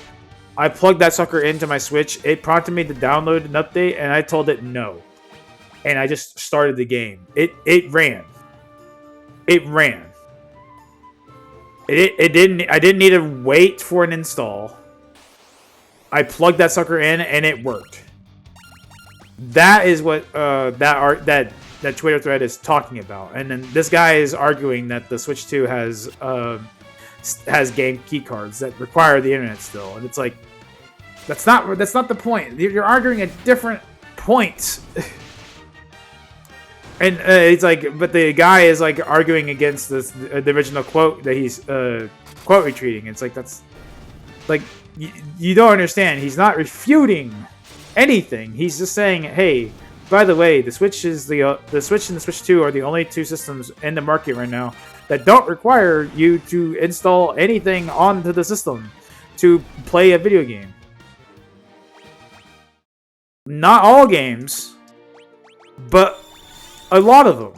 I plugged that sucker into my Switch. It prompted me to download an update, and I told it no. And I just started the game. It ran. It ran. It didn't. I didn't need to wait for an install. I plugged that sucker in, and it worked. That is what that Twitter thread is talking about. And then this guy is arguing that the Switch 2 has game key cards that require the internet still, and it's like, that's not the point. You're arguing at different points. And it's like, but the guy is like arguing against the original quote that he's quote retweeting. It's like, that's like, you don't understand. He's not refuting anything. He's just saying, hey, by the way, the Switch and the Switch 2 are the only two systems in the market right now that don't require you to install anything onto the system to play a video game. Not all games, but a lot of them.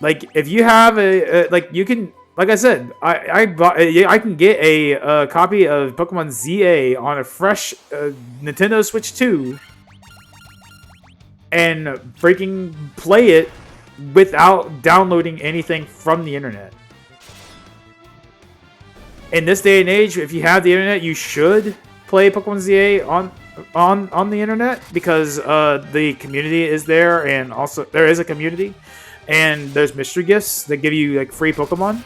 Like, if you have like, you can, like I said, I can get a copy of Pokemon ZA on a fresh Nintendo Switch 2 and freaking play it without downloading anything from the internet. In this day and age, if you have the internet, you should play Pokemon ZA on the internet, because the community is there, and also there is a community, and there's mystery gifts that give you like free Pokemon,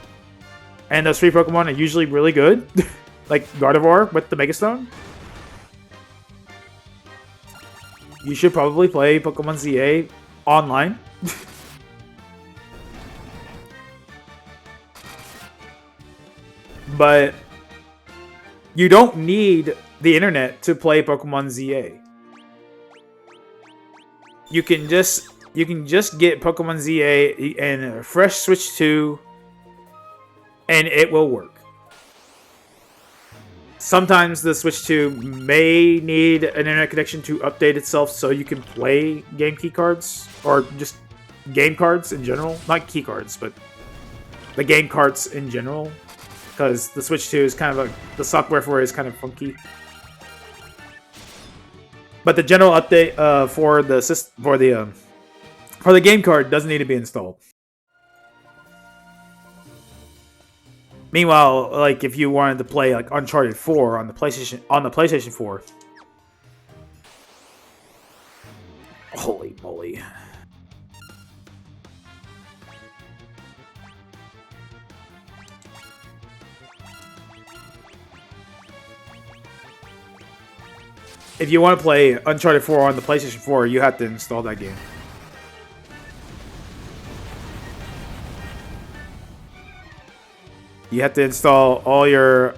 and those free Pokemon are usually really good, like Gardevoir with the Mega Stone. You should probably play Pokemon ZA online. But you don't need the internet to play Pokemon ZA. You can just get Pokemon ZA and a fresh Switch 2, and it will work. Sometimes the Switch 2 may need an internet connection to update itself so you can play game key cards, or just game cards in general. Not key cards, but the game cards in general. Because the Switch 2 is kind of the software for it is kind of funky. But the general update for the game card doesn't need to be installed. Meanwhile, like, if you wanted to play like Uncharted 4 on the PlayStation 4, holy moly. If you want to play Uncharted 4 on the PlayStation 4, you have to install that game. You have to install all your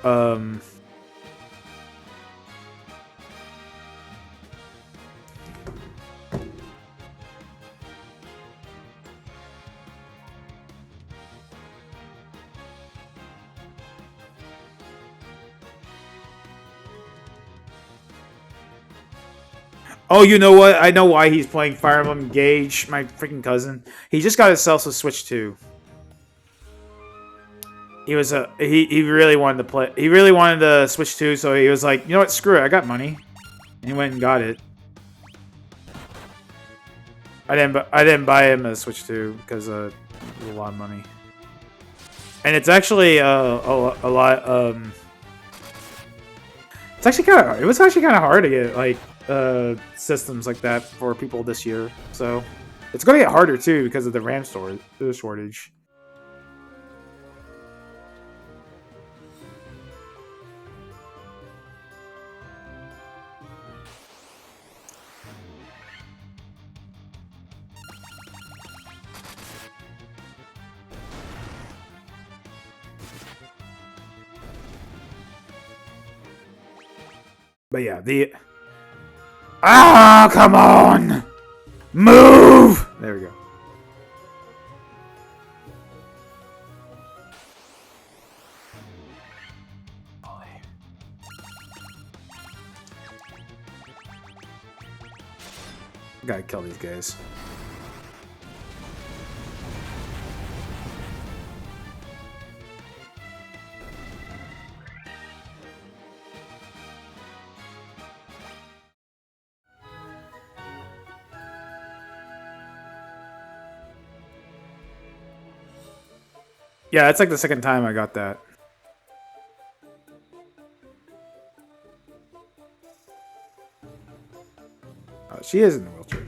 Oh, you know what? I know why he's playing Fire Emblem Engage, my freaking cousin. He just got himself a Switch 2. He was he really wanted to play. He really wanted the Switch 2, so he was like, you know what? Screw it. I got money, and he went and got it. I didn't buy him a Switch 2 because it was a lot of money, and it's actually a lot. It was actually kind of hard to get like systems like that for people this year, so it's going to get harder too because of the RAM shortage. But yeah, the... Ah, come on! Move! There we go. Gotta kill these guys. Yeah, it's like the second time I got that. Oh, she is in the wheelchair.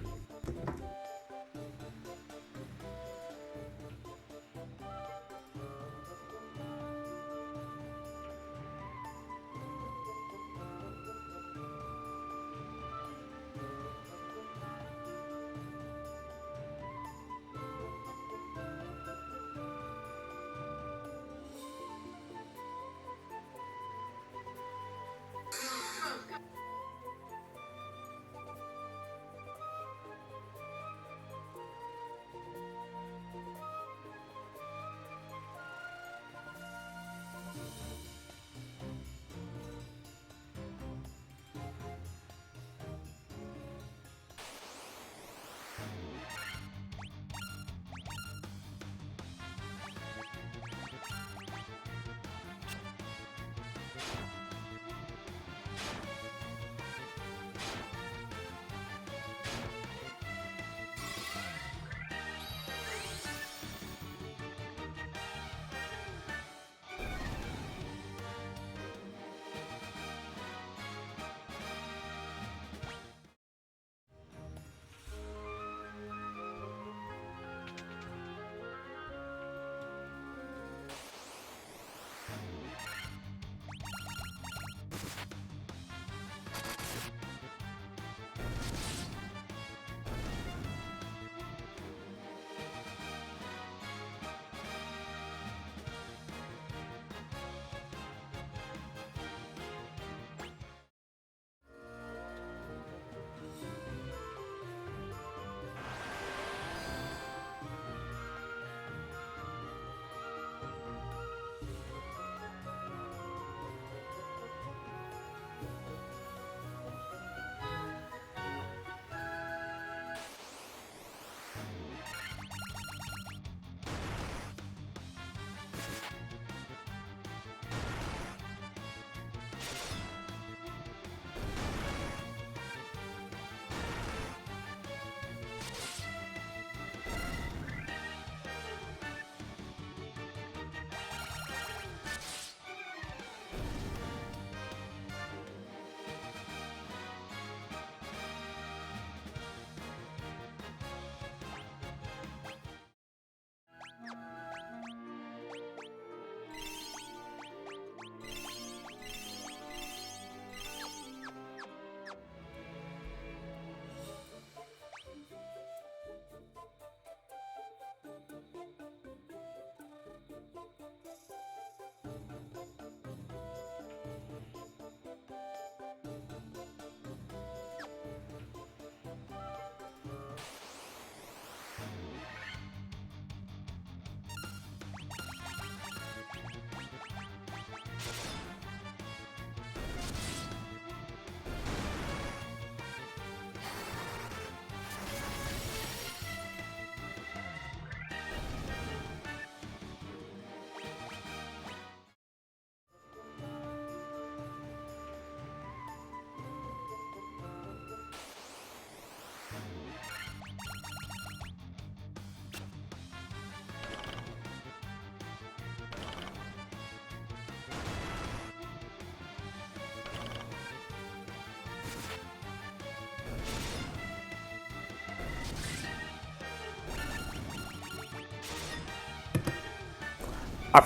I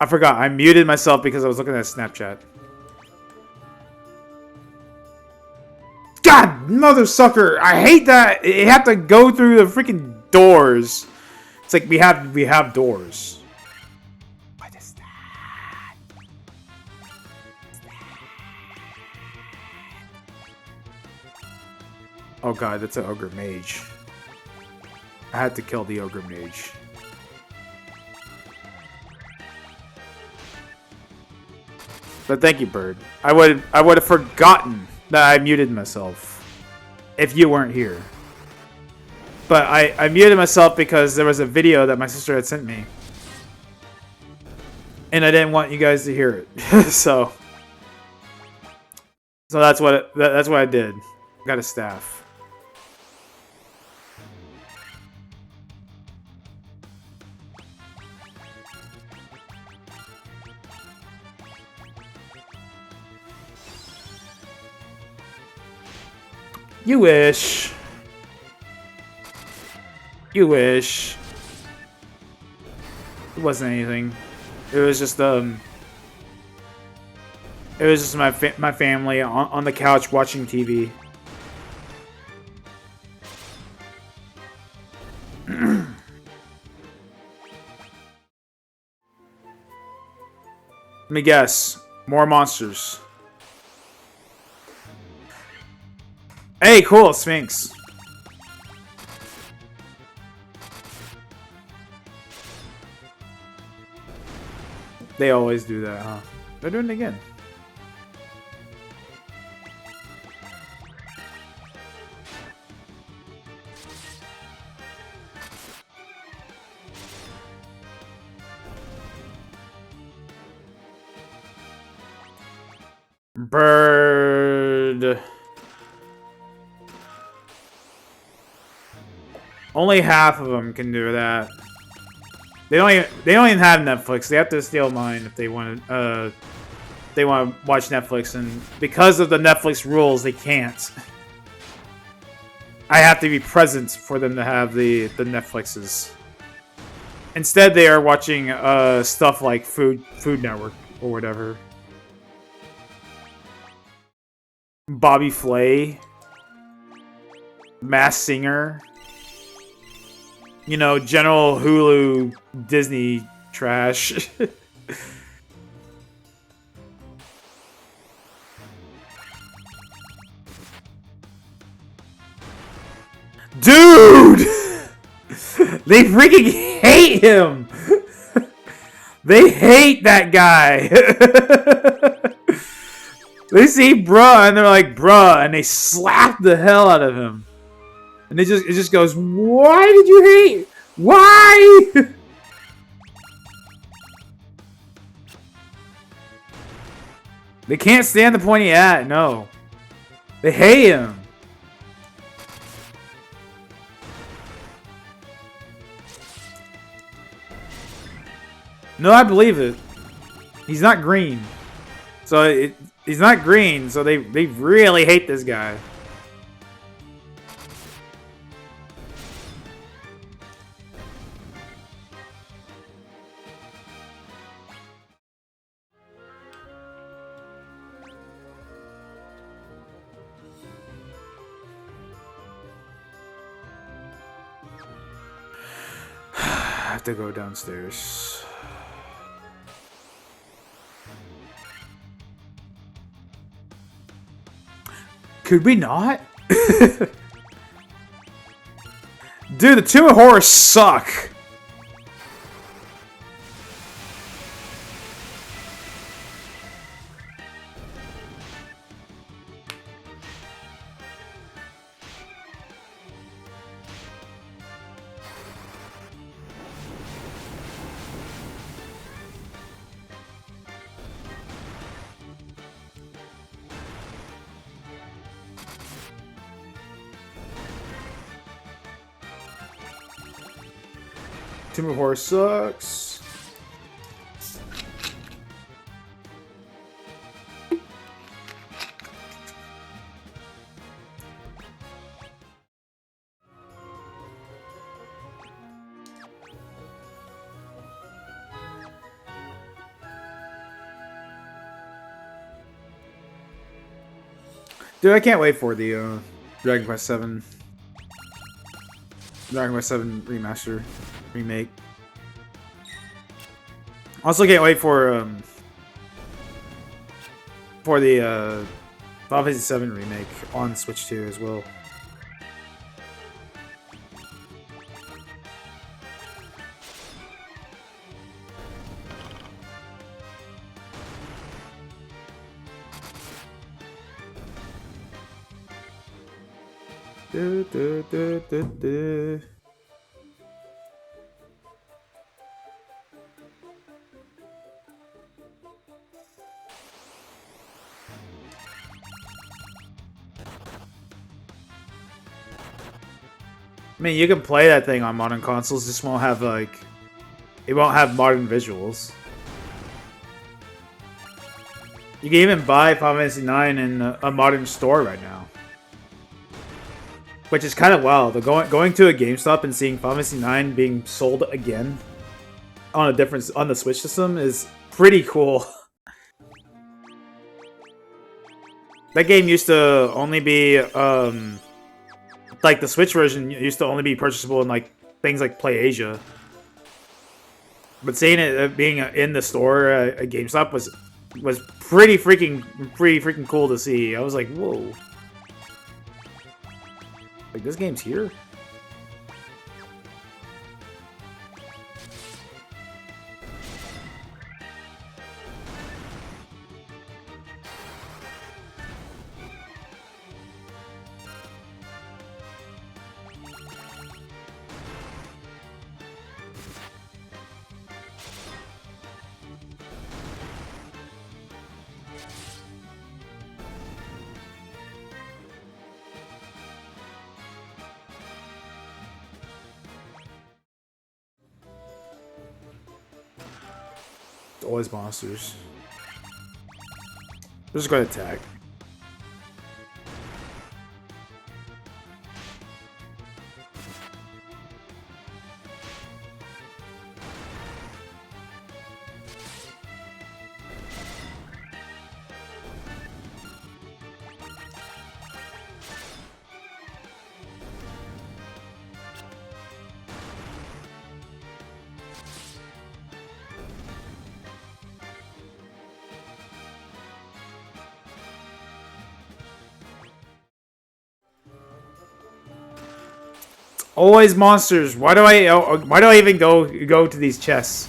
forgot. I muted myself because I was looking at Snapchat. God, mother sucker! I hate that you have to go through the freaking doors. It's like we have doors. What is that? Oh god, that's an ogre mage. I had to kill the ogre mage. But thank you, Bird. I would have forgotten that I muted myself if you weren't here. But I muted myself because there was a video that my sister had sent me. And I didn't want you guys to hear it. so that's what I did. Got a staff. You wish. You wish. It wasn't anything. It was just my family on the couch watching TV. Let me guess. More monsters. Hey, cool, Sphinx. They always do that, huh? They're doing it again. Bird. Only half of them can do that. They don't even have Netflix. They have to steal mine if they want to watch Netflix, and because of the Netflix rules, they can't. I have to be present for them to have the Netflixes. Instead, they are watching stuff like Food Network or whatever. Bobby Flay, Masked Singer. You know, general Hulu Disney trash. Dude! They freaking hate him! They hate that guy! They see bruh and they're like, bruh, and they slap the hell out of him. And it just goes, why did you hate? Why? They can't stand the pointy hat, no. They hate him. No, I believe it. He's not green. So he's not green, so they really hate this guy. I have to go downstairs. Could we not? Dude, the Tomb of Horrors suck. Tomb of Horror sucks. Dude, I can't wait for the Dragon Quest 7. Dragon Quest 7 remaster. Remake. Also can't wait for the Final Fantasy 7 remake on Switch 2 as well. Du, du, du, du, du. I mean, you can play that thing on modern consoles, just won't have like, it won't have modern visuals. You can even buy Final Fantasy IX in a modern store right now, which is kind of wild. Going to a GameStop and seeing Final Fantasy IX being sold again on the Switch system is pretty cool. That game used to only be like the Switch version used to only be purchasable in like things like PlayAsia. But seeing it being in the store at GameStop was pretty freaking cool to see. I was like, whoa. Like, this game's here? It's always monsters. We're just going to attack. Always monsters. Why do I even go to these chests?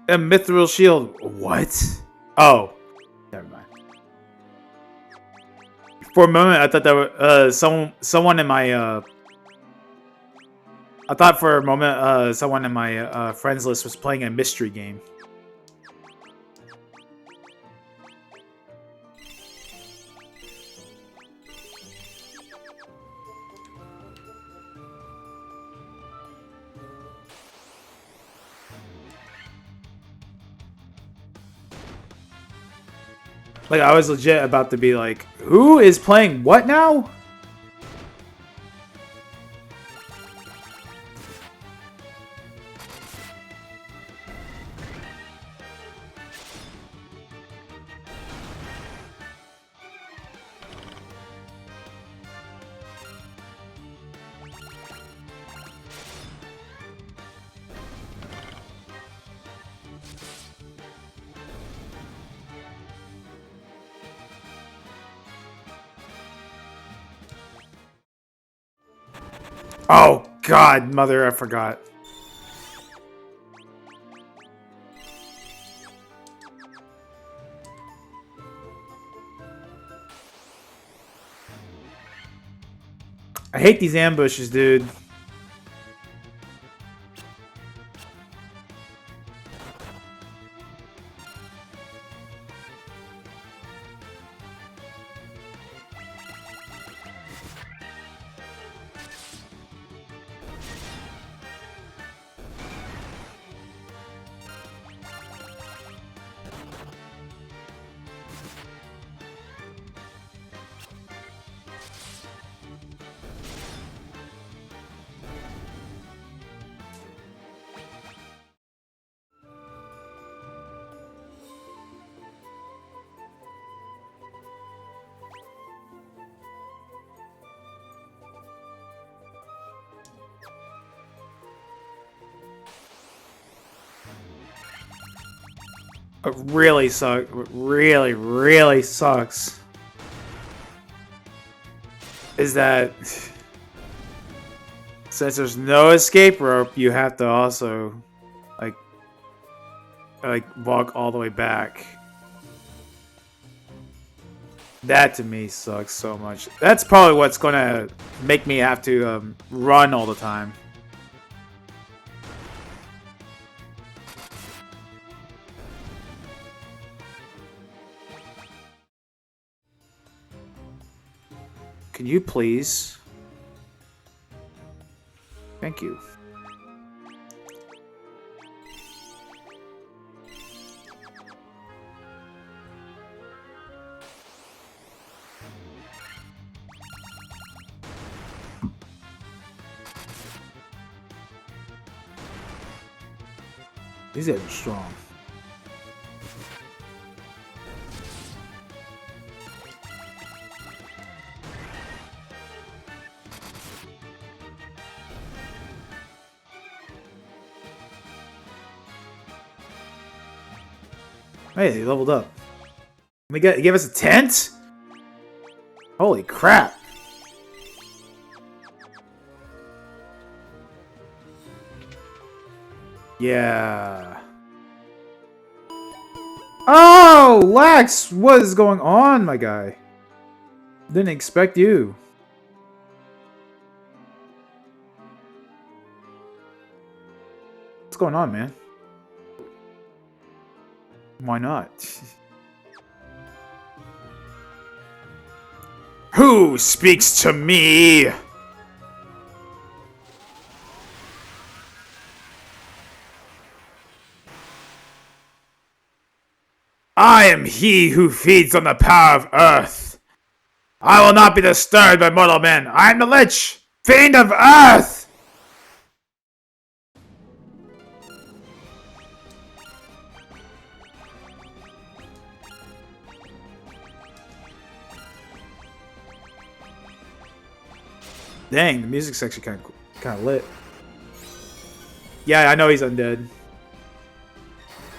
A mithril shield. What? Oh, never mind. For a moment, I thought that was someone in my. I thought for a moment someone in my friends list was playing a mystery game. Like, I was legit about to be like, who is playing what now? Oh, God, mother, I forgot. I hate these ambushes, dude. It really sucks. Really, really sucks. Is that since there's no escape rope, you have to also like walk all the way back. That to me sucks so much. That's probably what's gonna make me have to run all the time. Can you please? Thank you. These guys are strong. Hey, they leveled up. He gave us a tent? Holy crap. Yeah. Oh, Lax! What is going on, my guy? Didn't expect you. What's going on, man? Why not? Who speaks to me? I am he who feeds on the power of earth. I will not be disturbed by mortal men. I am the Lich, fiend of earth! Dang, the music's actually kind of lit. Yeah, I know he's undead.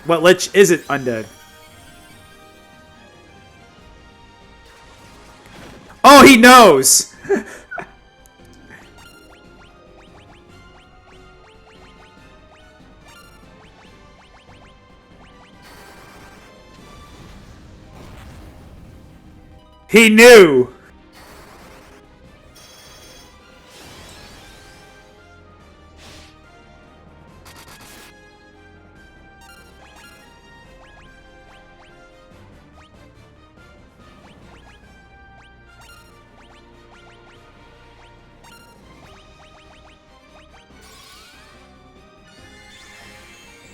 What Lich isn't undead? Oh, he knows! He knew!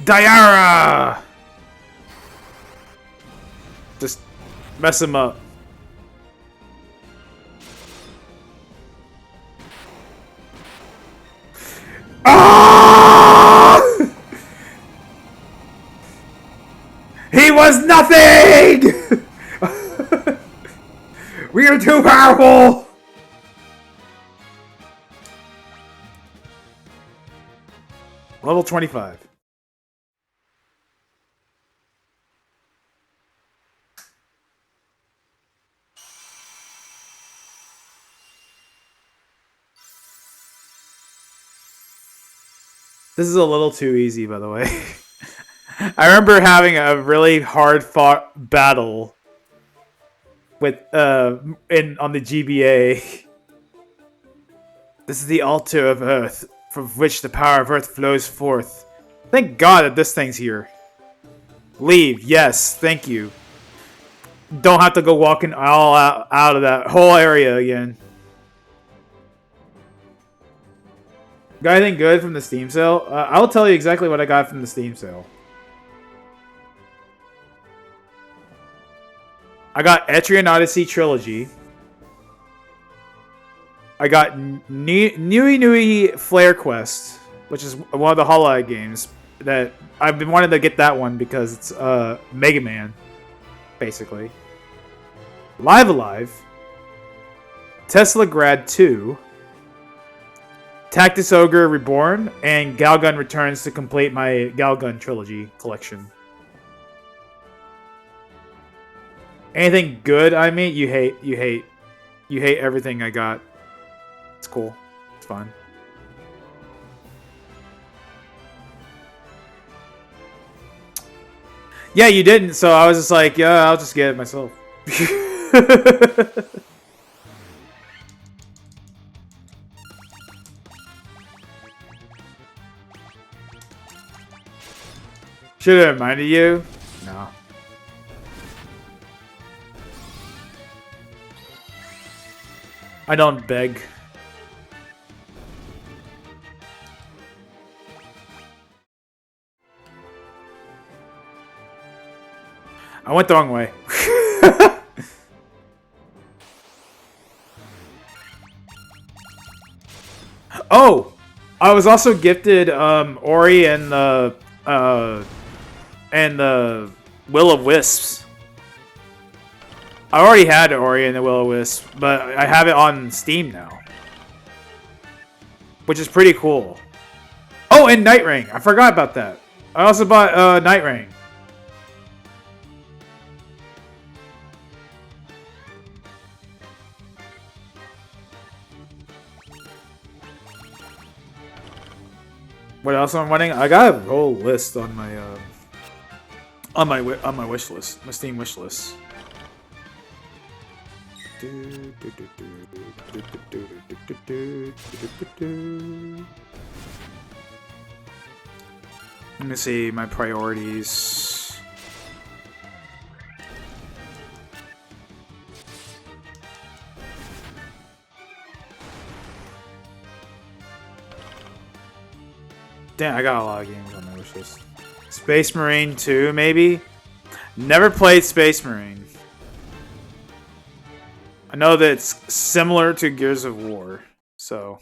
Diara! Just mess him up. Ah! He was nothing! We are too powerful! Level 25. This is a little too easy, by the way. I remember having a really hard fought battle with on the GBA. This is the altar of Earth, from which the power of Earth flows forth. Thank God that this thing's here. Leave, yes, thank you. Don't have to go walking all out of that whole area again. Got anything good from the Steam sale? I'll tell you exactly what I got from the Steam sale. I got Etrian Odyssey Trilogy. I got Nui Flare Quest, which is one of the Hollow Knight games that I've been wanting to get that one because it's Mega Man, basically. Live Alive, Tesla Grad 2, Tactus Ogre Reborn, and Galgun returns to complete my Galgun trilogy collection. Anything good I mean, you hate everything I got. It's cool. It's fine. Yeah, you didn't, so I was just like, yeah, I'll just get it myself. Should have reminded you? No. I don't beg. I went the wrong way. Oh! I was also gifted Ori and the Will of Wisps. I already had Ori and the Will of Wisps, but I have it on Steam now. Which is pretty cool. Oh, and Night Ring. I forgot about that. I also bought Night Ring. What else am I running? I got a whole list on my wish list, my Steam wish list. Let me see my priorities. Damn, I got a lot of games on my wish list. Space Marine 2, maybe? Never played Space Marine. I know that it's similar to Gears of War, so...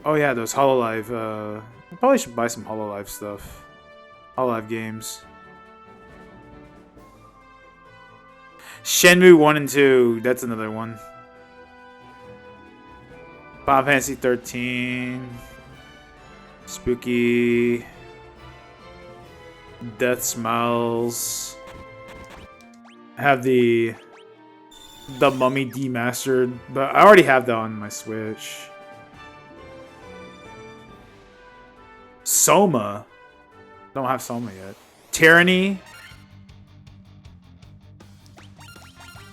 Oh yeah, those HoloLive, I probably should buy some HoloLive stuff. HoloLive games. Shenmue 1 and 2, that's another one. Final Fantasy 13. Spooky. Death Smiles. I have the Mummy Demastered, but I already have that on my Switch. Soma. Don't have Soma yet. Tyranny.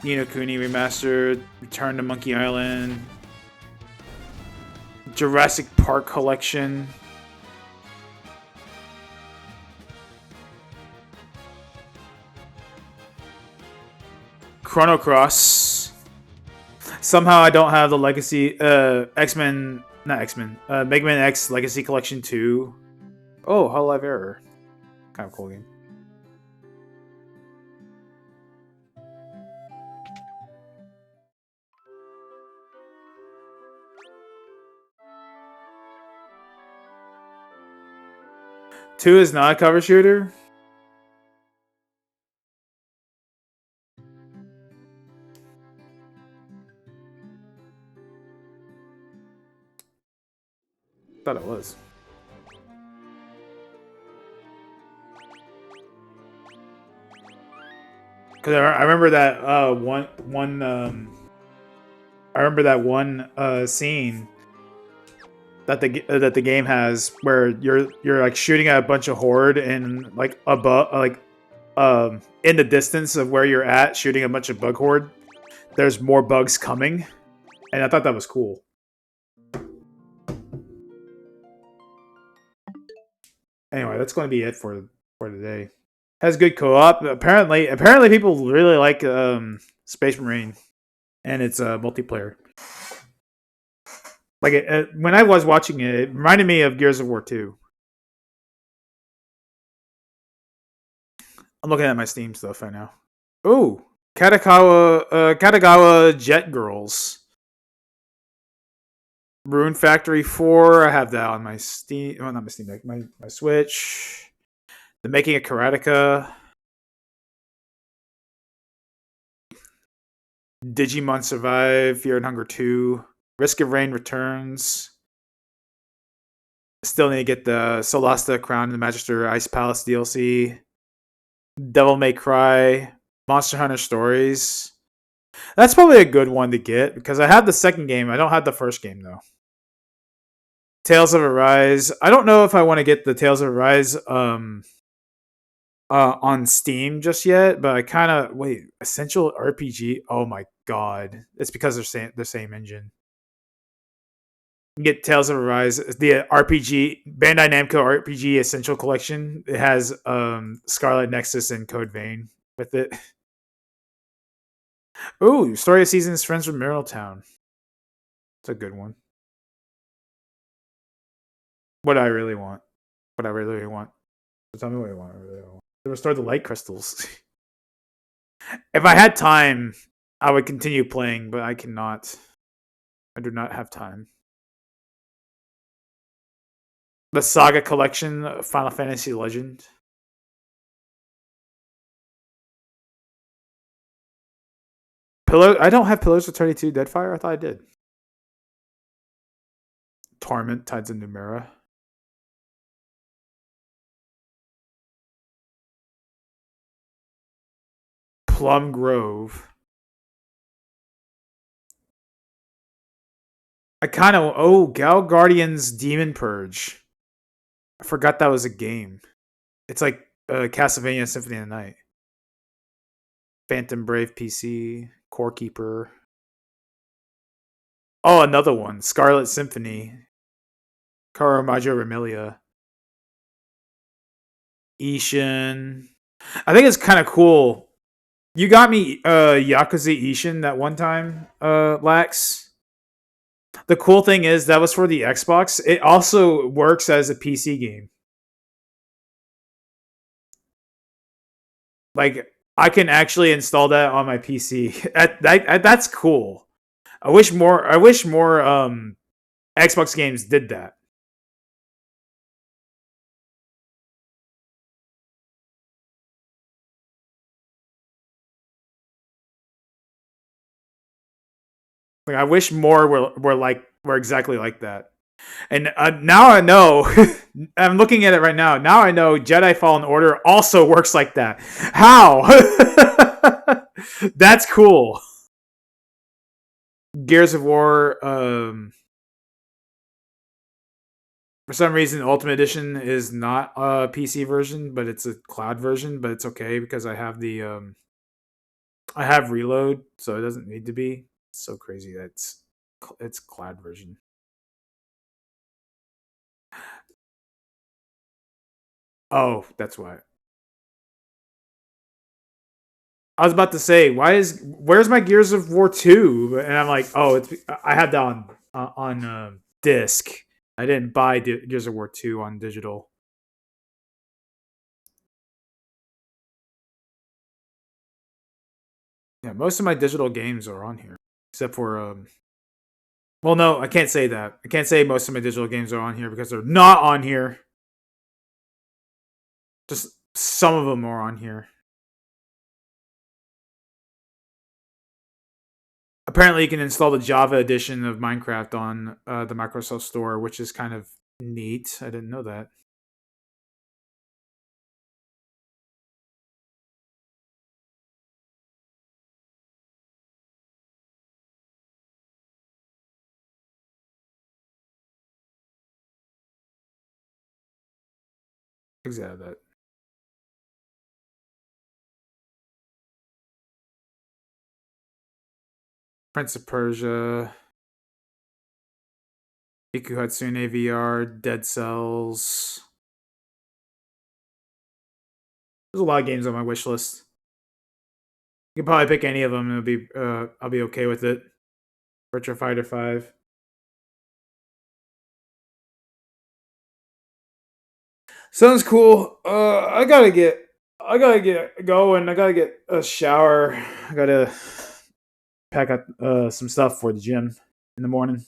Ni no Kuni Remastered. Return to Monkey Island. Jurassic Park Collection. Chrono Cross. Somehow I don't have the Legacy, X-Men, not X-Men, Mega Man X Legacy Collection 2. Oh, HoloLive Error. Kind of cool game. Two is not a cover shooter? Thought it was. Because I remember that I remember that one scene that the game has where you're like shooting at a bunch of horde and like above in the distance of where you're at shooting a bunch of bug horde. There's more bugs coming, and I thought that was cool. Anyway, that's going to be it for today. Has good co-op. Apparently people really like Space Marine and its multiplayer. Like when I was watching it, it reminded me of Gears of War 2. I'm looking at my Steam stuff right now. Ooh, Katagawa Jet Girls. Rune Factory 4. I have that on my Steam. Well, not my Steam Deck. My Switch. The Making of Karateka. Digimon Survive. Fear and Hunger 2. Risk of Rain Returns. Still need to get the Solasta Crown and the Magister Ice Palace DLC. Devil May Cry, Monster Hunter Stories. That's probably a good one to get because I have the second game. I don't have the first game though. Tales of Arise. I don't know if I want to get the Tales of Arise on Steam just yet, but I kind of wait. Essential RPG. Oh my god, it's because they're the same engine. You get Tales of Arise, the RPG Bandai Namco RPG Essential Collection. It has Scarlet Nexus and Code Vein with it. Ooh, Story of Seasons, Friends from Middletown. It's a good one. What I really want. What I really want. So tell me what you want. I really want. To restore the light crystals. If I had time, I would continue playing, but I cannot. I do not have time. The Saga Collection, Final Fantasy Legend. Pillow. I don't have Pillars of 32 Deadfire. I thought I did. Torment, Tides of Numera. Plum Grove. I kind of. Oh, Gal Guardian's Demon Purge. I forgot that was a game. It's like Castlevania Symphony of the Night. Phantom Brave PC. Core Keeper. Oh, another one. Scarlet Symphony. Caravaggio Remilia. Ishin. I think it's kind of cool. You got me Yakuza Ishin that one time, Lax. The cool thing is that was for the Xbox. It also works as a PC game. Like I can actually install that on my PC. That's cool. I wish more. Xbox games did that. Like I wish more were exactly like that. And now I know. I'm looking at it right now. Now I know Jedi Fallen Order also works like that. How? That's cool. Gears of War. For some reason, Ultimate Edition is not a PC version, but it's a cloud version. But it's okay because I have I have Reload, so it doesn't need to be. It's so crazy that it's cloud version. Oh, that's why. I was about to say, where's my Gears of War 2? And I'm like, oh, I had that on disc. I didn't buy Gears of War 2 on digital. Yeah, most of my digital games are on here, except for well, no, I can't say that. I can't say most of my digital games are on here because they're not on here. Just some of them are on here. Apparently, you can install the Java edition of Minecraft on the Microsoft Store, which is kind of neat. I didn't know that. Exactly that. Prince of Persia, Iku Hatsune VR, Dead Cells. There's a lot of games on my wish list. You can probably pick any of them and I'll be okay with it. Virtua Fighter 5. Sounds cool. I gotta get going. I gotta get a shower. I gotta pack up some stuff for the gym in the morning.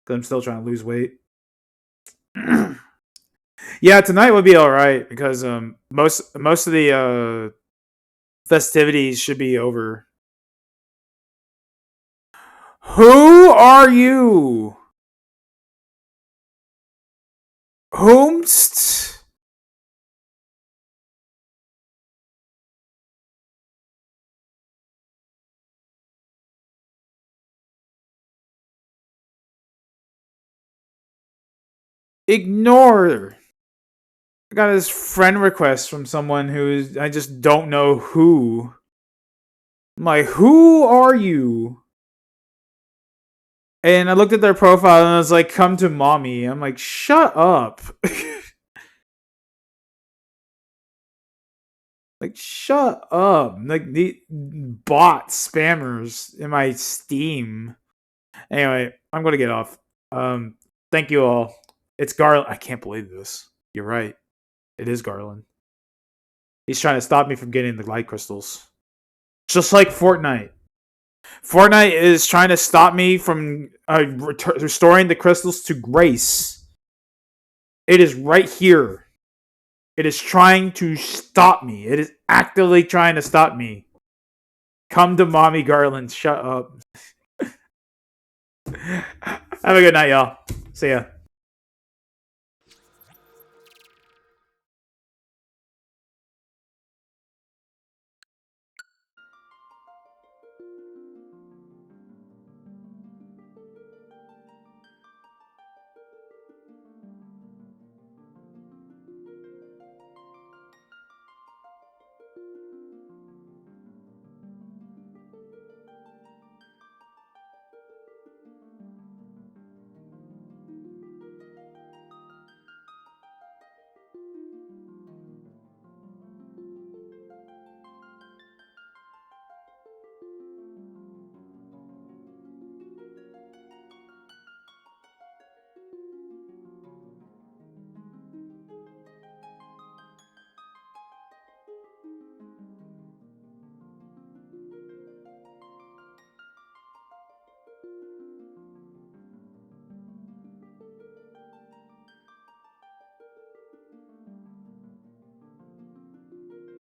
Cause I'm still trying to lose weight. Yeah, tonight would be all right because most of the festivities should be over. Who are you? Whomst? Ignore. I got this friend request from someone who I just don't know who. I'm like, who are you? And I looked at their profile and I was like, come to mommy. I'm like, shut up. Like, shut up. Like, the bot spammers in my Steam. Anyway, I'm going to get off. Thank you all. It's Garland. I can't believe this. You're right. It is Garland. He's trying to stop me from getting the light crystals. Just like Fortnite. Fortnite is trying to stop me from restoring the crystals to Grace. It is right here. It is trying to stop me. It is actively trying to stop me. Come to Mommy Garland. Shut up. Have a good night, y'all. See ya.